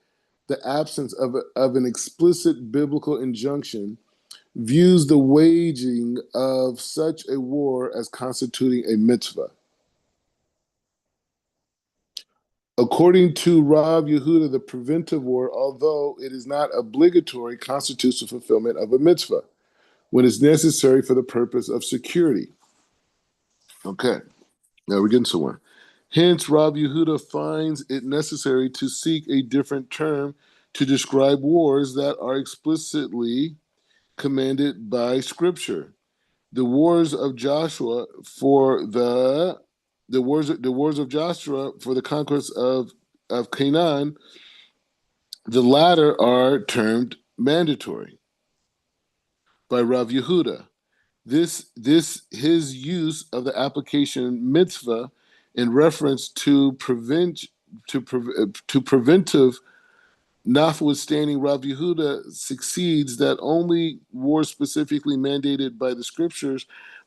the absence of an explicit biblical injunction, views the waging of such a war as constituting a mitzvah. According to Rav Yehuda, the preventive war, although it is not obligatory, constitutes the fulfillment of a mitzvah when it's necessary for the purpose of security. Okay, now we're getting somewhere. Hence, Rav Yehuda finds it necessary to seek a different term to describe wars that are explicitly commanded by Scripture. The wars of Joshua for the wars of Joshua for the conquest of of Canaan, the latter are termed mandatory by Rav Yehuda. This his use of the application mitzvah in reference to preventive, notwithstanding Rav Yehuda succeeds that only wars specifically mandated by the scriptures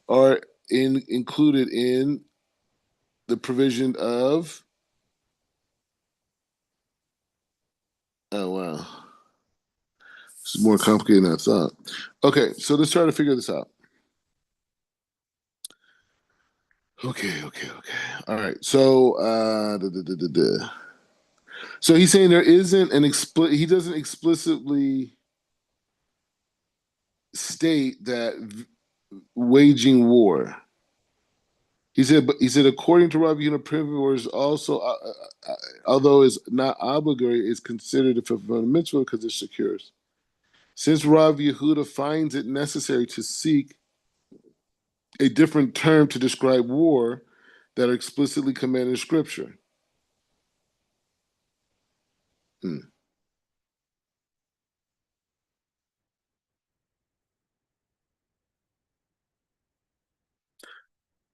are included in the provision of. Oh wow, it's more complicated than I thought. Okay, so let's try to figure this out. Okay. All right. So, so he's saying there isn't an he doesn't explicitly state that waging war. He said according to Rabbi Yehuda, preemptive war is also, although it's not obligatory, is considered a fulfillment mitzvah because it secures. Since Rabbi Yehuda finds it necessary to seek a different term to describe war that are explicitly commanded in Scripture.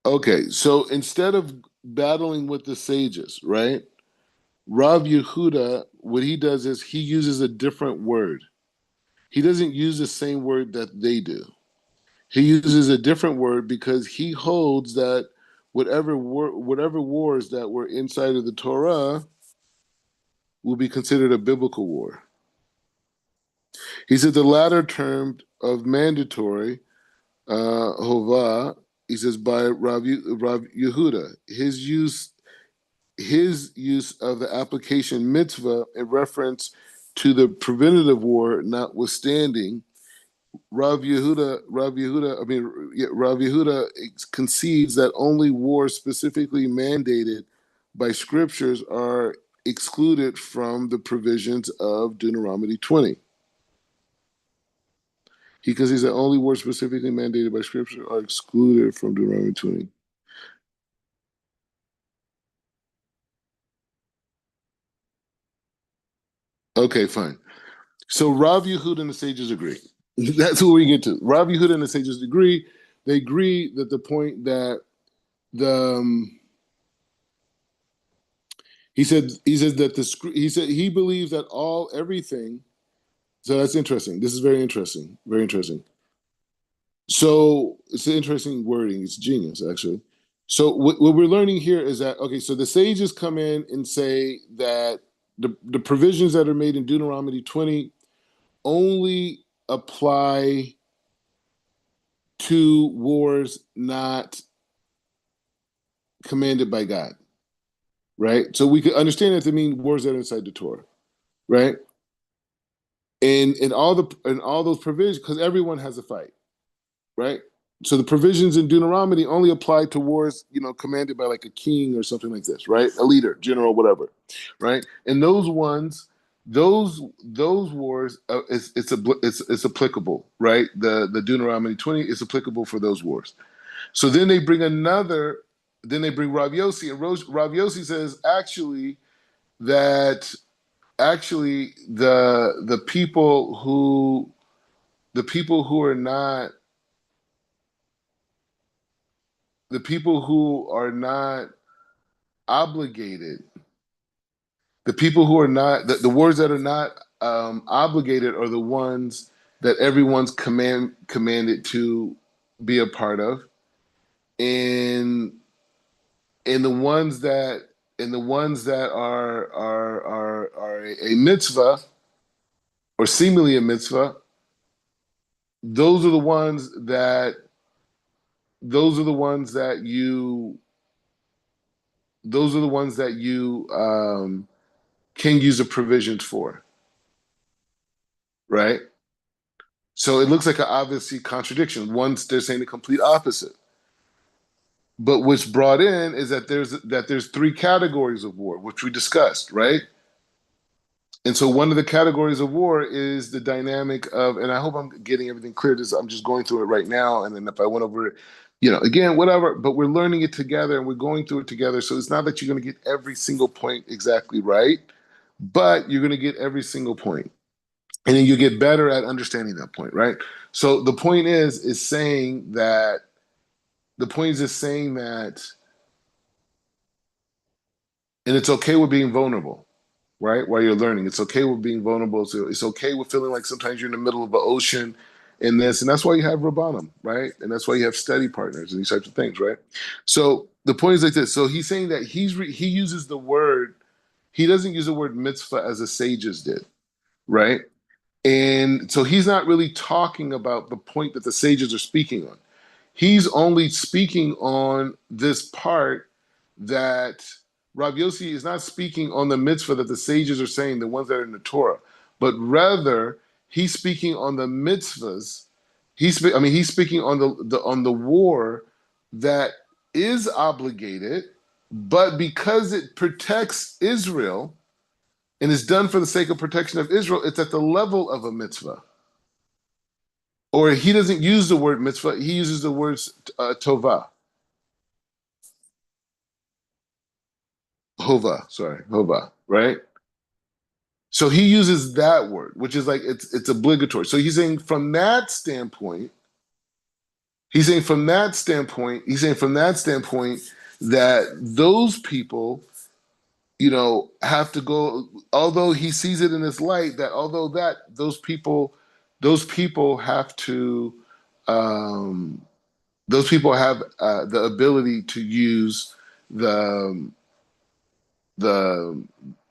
Okay, so instead of battling with the sages, right? Rav Yehuda, what he does is he uses a different word. He doesn't use the same word that they do. He uses a different word because he holds that whatever wars that were inside of the Torah will be considered a biblical war. He said the latter term of mandatory, hova, he says by Rav Yehuda, his use of the application mitzvah in reference to the preventative war notwithstanding, Rav Yehuda concedes that only wars specifically mandated by scriptures are excluded from the provisions of Deuteronomy 20. He concedes that only wars specifically mandated by scripture are excluded from Deuteronomy 20. Okay, fine. So Rav Yehuda and the sages agree. That's what we get to. Rav Yehuda and the sages agree. They agree that the point that he said that he believes that everything. So that's interesting. This is very interesting. Very interesting. So it's an interesting wording. It's genius, actually. So what we're learning here is that, okay, so the sages come in and say that the provisions that are made in Deuteronomy 20 only apply to wars not commanded by God, right? So we could understand that to mean wars that are inside the Torah, right? And all those provisions, because everyone has a fight, right? So the provisions in Deuteronomy only apply to wars, commanded by like a king or something like this, right? A leader, general, whatever, right? And those wars, it's applicable, right? The Deuteronomy 20 is applicable for those wars. So then they bring Rav Yossi, and Rav Yossi says that the people who are not obligated, the wars that are not obligated are the ones that everyone's commanded to be a part of, and the ones that are a mitzvah or seemingly a mitzvah, those are the ones that you can use the provisions for, right? So it looks like an obviously contradiction. Once they're saying the complete opposite. But what's brought in is that there's three categories of war, which we discussed, right? And so one of the categories of war is the dynamic of, and I hope I'm getting everything clear. I'm just going through it right now, and then if I went over it again, whatever, but we're learning it together and we're going through it together. So it's not that you're going to get every single point exactly right, but you're going to get every single point. And then you get better at understanding that point, right? So the point is saying that the point is just saying that, and it's okay with being vulnerable, right? While you're learning, it's okay with being vulnerable. So it's okay with feeling like sometimes you're in the middle of an ocean in this, and that's why you have Rabbanim, right? And that's why you have study partners and these types of things, right? So the point is like this. So he's saying that he uses the word. He doesn't use the word mitzvah as the sages did, right? And so he's not really talking about the point that the sages are speaking on. He's only speaking on this part that Rav Yossi is not speaking on the mitzvah that the sages are saying, the ones that are in the Torah, but rather he's speaking on the mitzvahs. He's speaking on the war that is obligated, but because it protects Israel and is done for the sake of protection of Israel, it's at the level of a mitzvah. Or he doesn't use the word mitzvah, he uses the words tova. Hova, right? So he uses that word, which is like it's obligatory. So he's saying from that standpoint, that those people, have to go, although he sees it in this light, that although that those people have to those people have the ability to use the the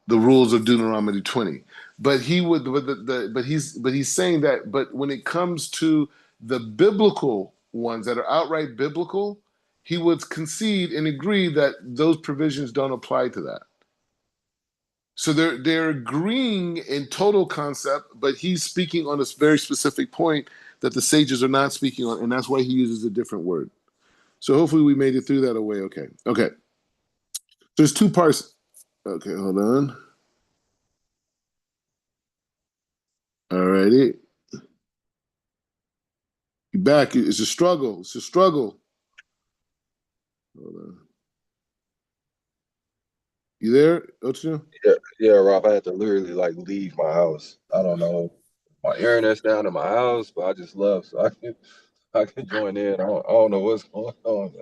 the rules of Deuteronomy 20. But he would, but he's saying that. But when it comes to the biblical ones that are outright biblical, he would concede and agree that those provisions don't apply to that. So they're agreeing in total concept, but he's speaking on this very specific point that the sages are not speaking on, and that's why he uses a different word. So hopefully we made it through that away. Okay. There's two parts. Okay, hold on. All righty. You back. It's a struggle. Hold on. You there, Ocho? Yeah, Rob. I had to literally like leave my house. I don't know. My internet's down in my house, but I just love so I can join in. I don't know what's going on.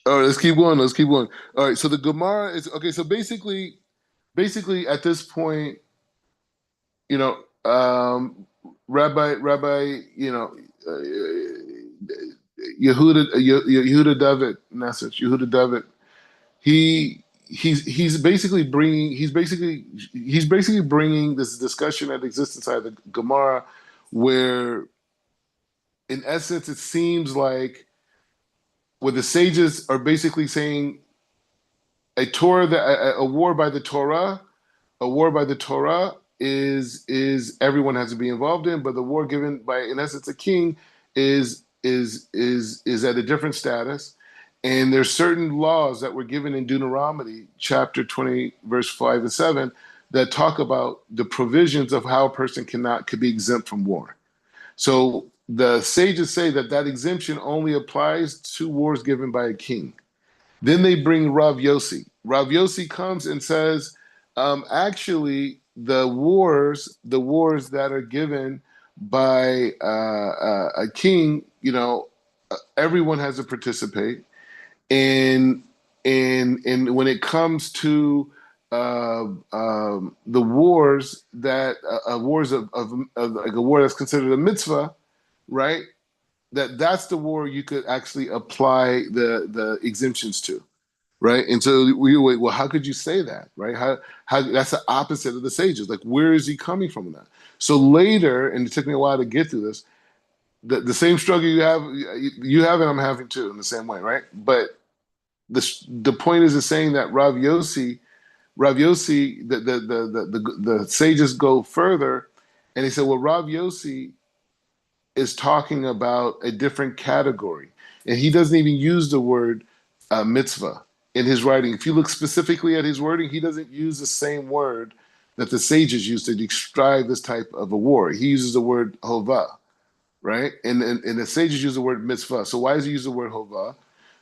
All right, let's keep going. All right, so the Gemara is okay. So basically, at this point, you know, Rabbi, Yehuda David, message Yehuda David. He's basically bringing this discussion that exists inside the Gemara, where in essence it seems like where the sages are basically saying a war by the Torah, is everyone has to be involved in, but the war given by in essence a king is at a different status. And there's certain laws that were given in Deuteronomy chapter 20, verse 5 and 7, that talk about the provisions of how a person could be exempt from war. So the sages say that exemption only applies to wars given by a king. Then they bring Rav Yossi. Rav Yossi comes and says, actually, the wars that are given by a king, everyone has to participate. And when it comes to the wars that wars of like a war that's considered a mitzvah, right? That's the war you could actually apply the exemptions to, right? And so we wait. Well, how could you say that, right? How that's the opposite of the sages. Like, where is he coming from in that? So later, and it took me a while to get through this. The same struggle you have, and I'm having too in the same way, right? But the point is saying that Rav Yossi, the sages go further, and he said, well, Rav Yossi is talking about a different category, and he doesn't even use the word mitzvah in his writing. If you look specifically at his wording, he doesn't use the same word that the sages use to describe this type of a war. He uses the word hova, right? And the sages use the word mitzvah. So why does he use the word hova?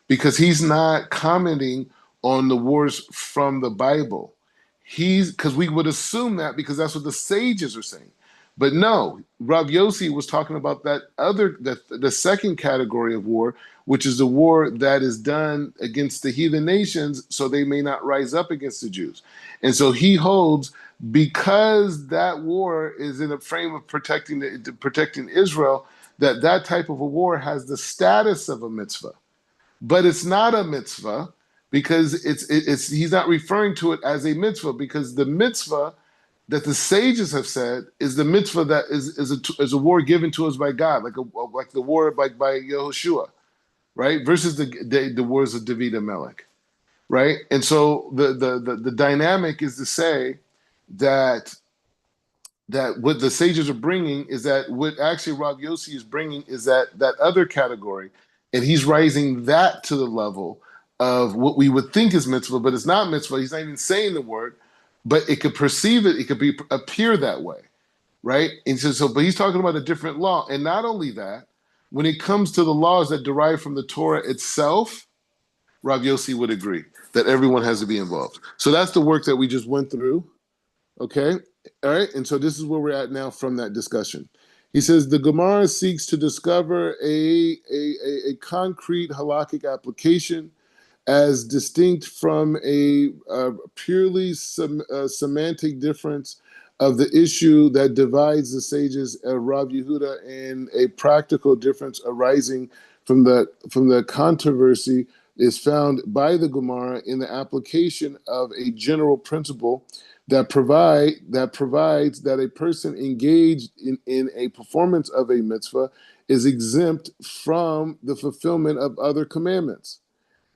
Because he's not commenting on the wars from the Bible. He's because we would assume that because that's what the sages are saying. But no, Rav Yossi was talking about the second category of war, which is the war that is done against the heathen nations so they may not rise up against the Jews. And so he holds because that war is in a frame of protecting Israel, that type of a war has the status of a mitzvah. But it's not a mitzvah because it's he's not referring to it as a mitzvah because the mitzvah that the sages have said is the mitzvah that is a war given to us by God, like the war by Yehoshua, right? Versus the wars of David and Melech, right? And so the dynamic is to say that what the sages are bringing is that what actually Rav Yossi is bringing is that other category, and he's raising that to the level of what we would think is mitzvah, but it's not mitzvah. He's not even saying the word, but it could perceive it. It could appear that way, right? And but he's talking about a different law, and not only that, when it comes to the laws that derive from the Torah itself, Rav Yossi would agree that everyone has to be involved. So that's the work that we just went through. Okay. All right. And so this is where we're at now from that discussion. He says the Gemara seeks to discover a concrete halakhic application as distinct from a purely semantic difference of the issue that divides the sages of Rav Yehuda and a practical difference arising from the controversy is found by the Gemara in the application of a general principle that provides that a person engaged in a performance of a mitzvah is exempt from the fulfillment of other commandments.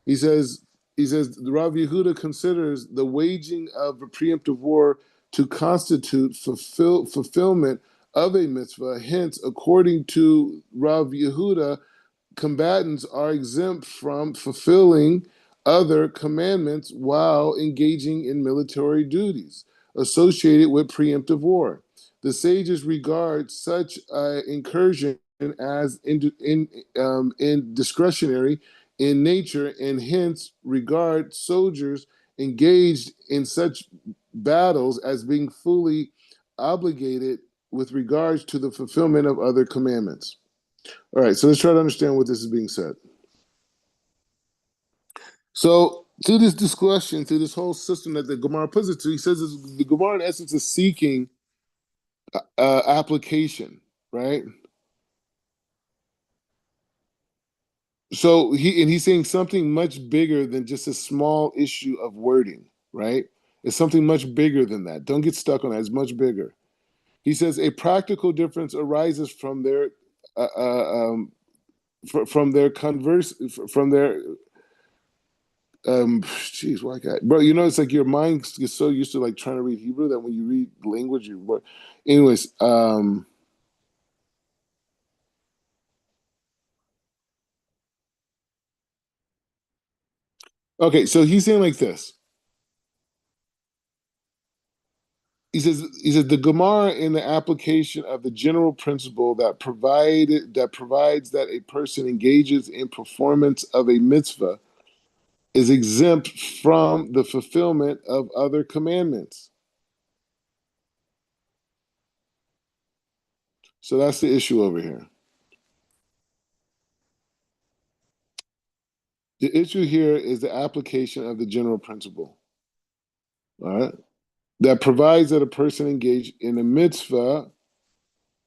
He says Rav Yehuda considers the waging of a preemptive war to constitute fulfillment of a mitzvah. Hence, according to Rav Yehuda, combatants are exempt from fulfilling other commandments while engaging in military duties associated with preemptive war. The sages regard such incursion as in discretionary in nature, and hence regard soldiers engaged in such battles as being fully obligated with regards to the fulfillment of other commandments. All right, so let's try to understand what this is being said. So through this discussion, through this whole system that the Gemara puts it to, he says the Gemara in essence is seeking application, right? So he's saying something much bigger than just a small issue of wording, right? It's something much bigger than that. Don't get stuck on that. It's much bigger. He says a practical difference arises from their geez, why can't bro? You know, it's like your mind gets so used to like trying to read Hebrew that when you read language, anyways. Okay, so he's saying like this. He says the Gemara in the application of the general principle that provides that a person engages in performance of a mitzvah is exempt from the fulfillment of other commandments. So that's the issue over here. The issue here is the application of the general principle. All right. That provides that a person engaged in a mitzvah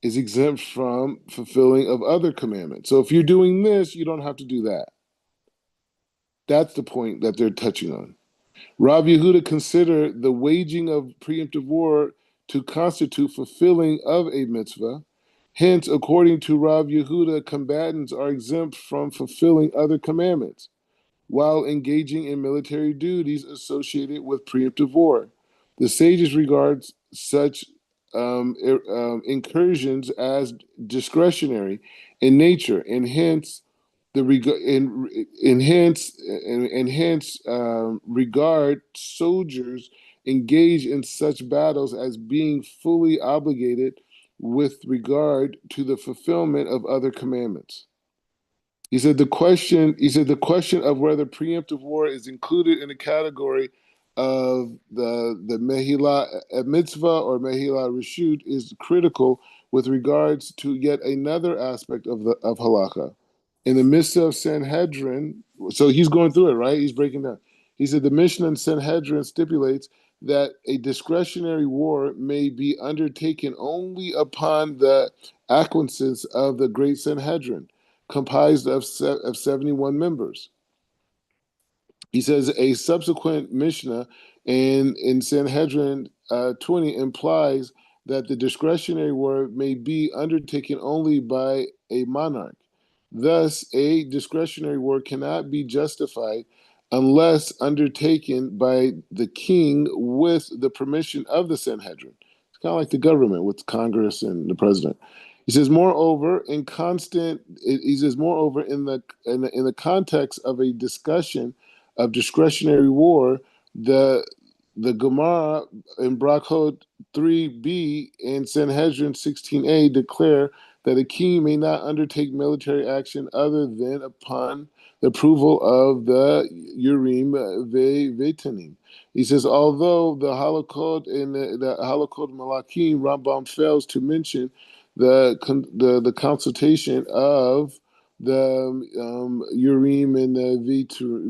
is exempt from fulfilling of other commandments. So if you're doing this, you don't have to do that. That's the point that they're touching on. Rav Yehuda considered the waging of preemptive war to constitute fulfilling of a mitzvah. Hence, according to Rav Yehuda, combatants are exempt from fulfilling other commandments while engaging in military duties associated with preemptive war. The sages regard such incursions as discretionary in nature, and hence regard soldiers engaged in such battles as being fully obligated with regard to the fulfillment of other commandments. He said the question of whether preemptive war is included in the category of the Mehillah Mitzvah or Mehillah Rishut is critical with regards to yet another aspect of halakha. In the Mishnah of Sanhedrin, so he's going through it, right? He's breaking down. He said the Mishnah in Sanhedrin stipulates that a discretionary war may be undertaken only upon the acquiescence of the Great Sanhedrin, comprised of 71 members. He says a subsequent Mishnah in Sanhedrin 20 implies that the discretionary war may be undertaken only by a monarch. Thus, a discretionary war cannot be justified unless undertaken by the king with the permission of the Sanhedrin. It's kind of like the government with Congress and the president. He says, moreover, in the context of a discussion of discretionary war, the Gemara in Brachot 3b and Sanhedrin 16a declare that a king may not undertake military action other than upon the approval of the Urim Vetanim. He says, although the Holocaust in the Holocaust Malakim, Rambam fails to mention the consultation of the Urim and the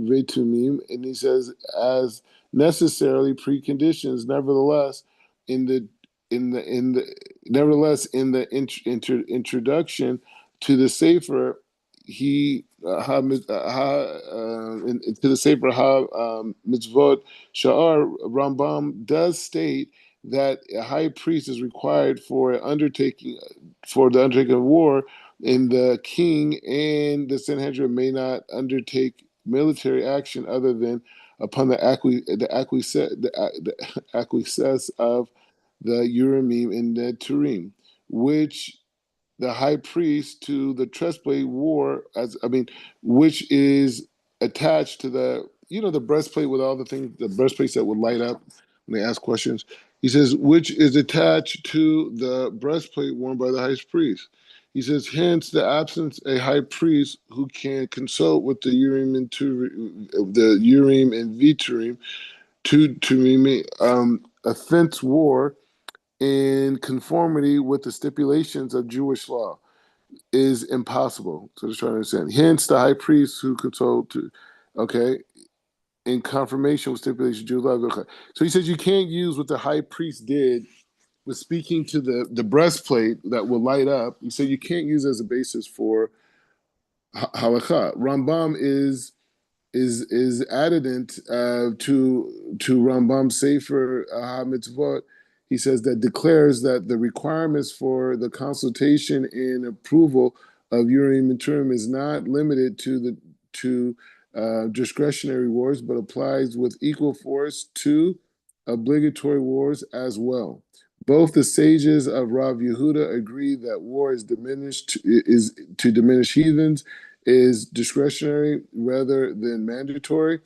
Vetumim, and he says as necessarily preconditions. Nevertheless, in the introduction to the Sefer, he to the Sefer Mitzvot Sha'ar, Rambam does state that a high priest is required for the undertaking of war, and the king and the Sanhedrin may not undertake military action other than upon the acquiescence of the Urimim and the Turim, which the high priest to the breastplate wore which is attached to the breastplate with all the things, the breastplates that would light up when they ask questions. He says, which is attached to the breastplate worn by the high priest. He says, hence the absence of a high priest who can consult with the Urim and Viturim to offense war in conformity with the stipulations of Jewish law is impossible. So just trying to understand. Hence, the high priest who consult in confirmation with stipulations of Jewish law. Okay. So he says you can't use what the high priest did with speaking to the breastplate that will light up. He said you can't use it as a basis for halakha. Rambam is adamant to Rambam Sefer HaMitzvot. He says that declares that the requirements for the consultation and approval of Urim and Turim is not limited to discretionary wars, but applies with equal force to obligatory wars as well. Both the sages of Rav Yehuda agree that war is to diminish heathens is discretionary rather than mandatory.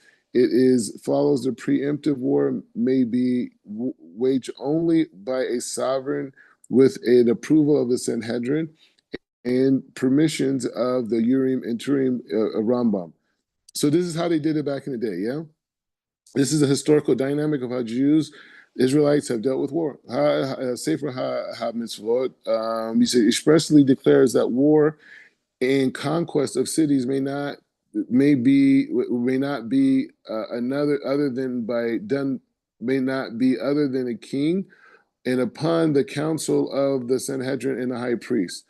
Follows the preemptive war may be waged only by a sovereign with an approval of the Sanhedrin and permissions of the Urim and Turim Rambam. So this is how they did it back in the day, yeah? This is a historical dynamic of how Israelites have dealt with war. Sefer HaMitzvot, he said, expressly declares that war and conquest of cities may not be other than a king and upon the council of the Sanhedrin and the high priest.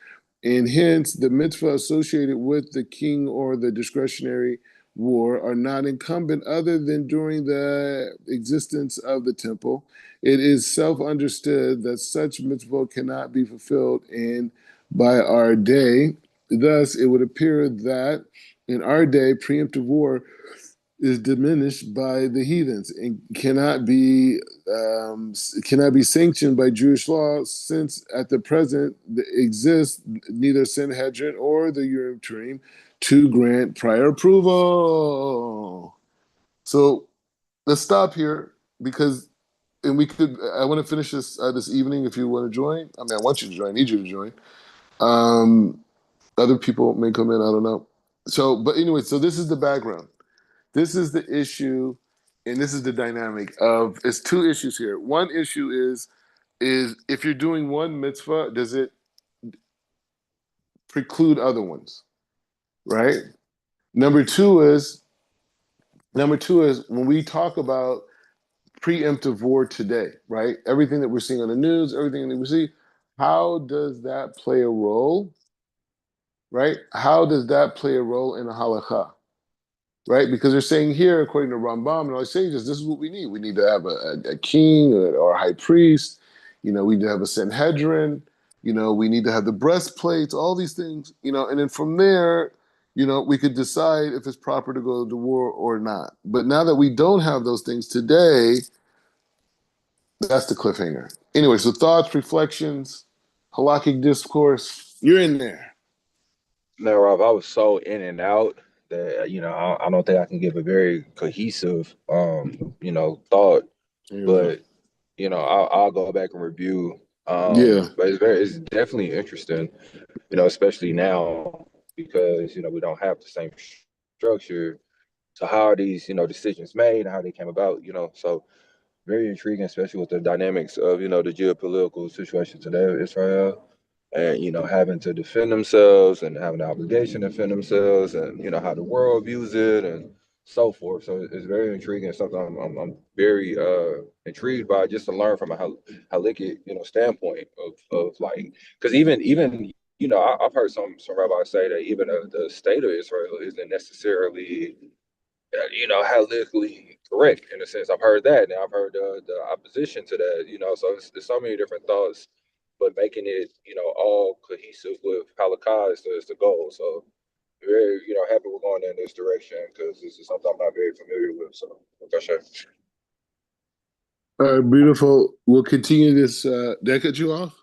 And hence, the mitzvah associated with the king or the discretionary war are not incumbent other than during the existence of the temple. It is self-understood that such mitzvah cannot be fulfilled by our day. Thus, it would appear that in our day, preemptive war is diminished by the heathens and cannot be sanctioned by Jewish law, since at the present exists neither Sanhedrin or the Urim Turim to grant prior approval. So let's stop here because and we could. I want to finish this evening. If you want to join, I mean, I want you to join. I need you to join. Um, Other people may come in. I don't know. So, but anyway, so this is the background. This is the issue, and this is the dynamic of. It's two issues here. One issue is if you're doing one mitzvah, does it preclude other ones? Right. Number two is when we talk about preemptive war today, right? Everything that we're seeing on the news, everything that we see, how does that play a role, right? How does that play a role in the halakha, right? Because they're saying here, according to Rambam and all the sages, this is what we need. We need to have a king or a high priest. We need to have a Sanhedrin. We need to have the breastplates, all these things, and then from there, we could decide if it's proper to go to war or not. But now that we don't have those things today, that's the cliffhanger. Anyway, so thoughts, reflections, halakhic discourse. You're in there. Man, Rob, I was so in and out that I don't think I can give a very cohesive thought. There we go. But I'll go back and review. Yeah. But it's definitely interesting, especially now because we don't have the same structure. So how are these decisions made and how they came about? So very intriguing, especially with the dynamics of the geopolitical situation today with Israel and having to defend themselves and having the obligation to defend themselves and how the world views it and so forth. So it's very intriguing. Something I'm very intrigued by just to learn from a halakhic standpoint of like because even I've heard some rabbis say that even the state of Israel isn't necessarily halachically correct in a sense. I've heard that, and I've heard the opposition to that. So it's so many different thoughts, but making it all cohesive with halakha is the goal. So very happy we're going in this direction because this is something I'm not very familiar with. So for sure. All right, beautiful. We'll continue this. Did I cut you off?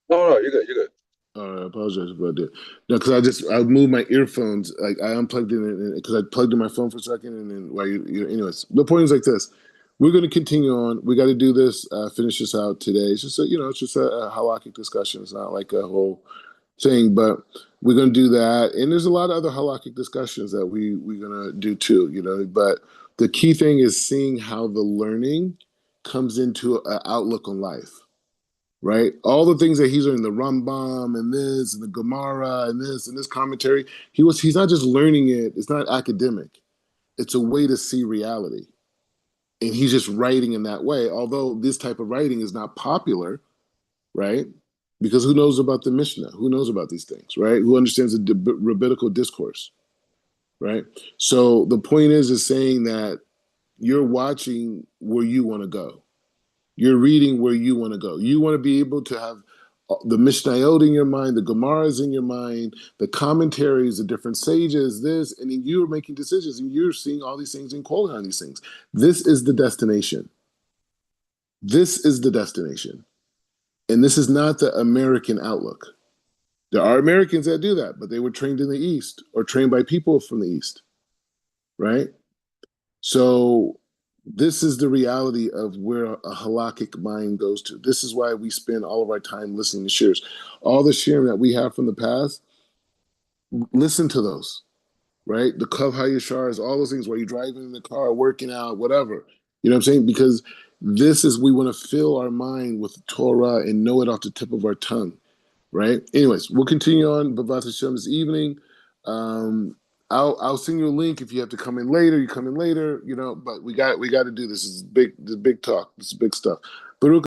No, you're good. You're good. All right, I apologize about that. No, because I moved my earphones. Like I unplugged it because I plugged in my phone for a second, and then while anyways, the point is like this: we're going to continue on. We got to do this, finish this out today. It's just it's just a halakhic discussion. It's not like a whole thing, but we're going to do that. And there's a lot of other halakhic discussions that we're going to do too. But the key thing is seeing how the learning comes into an outlook on life. Right, all the things that he's learning, the Rambam and this and the Gemara and this commentary, he's not just learning it. It's not academic. It's a way to see reality, and he's just writing in that way. Although this type of writing is not popular, right? Because who knows about the Mishnah? Who knows about these things, right? Who understands the rabbinical discourse, right? So the point is saying that you're watching where you want to go. You're reading where you want to go. You want to be able to have the Mishnayot in your mind, the Gemaras in your mind, the commentaries, the different sages, this, and then you're making decisions and you're seeing all these things and calling on these things. This is the destination. This is the destination. And this is not the American outlook. There are Americans that do that, but they were trained in the East or trained by people from the East, right? So this is the reality of where a halakhic mind goes to. This is why we spend all of our time listening to shares. All the sharing that we have from the past, listen to those, right? The Kav HaYashars, all those things while you're driving in the car, working out, whatever. You know what I'm saying? Because we want to fill our mind with Torah and know it off the tip of our tongue, right? Anyways, we'll continue on B'vat Hashem this evening. I'll send you a link if you have to come in later. You come in later, but we got to do this. This is big talk. This is big stuff. Baruch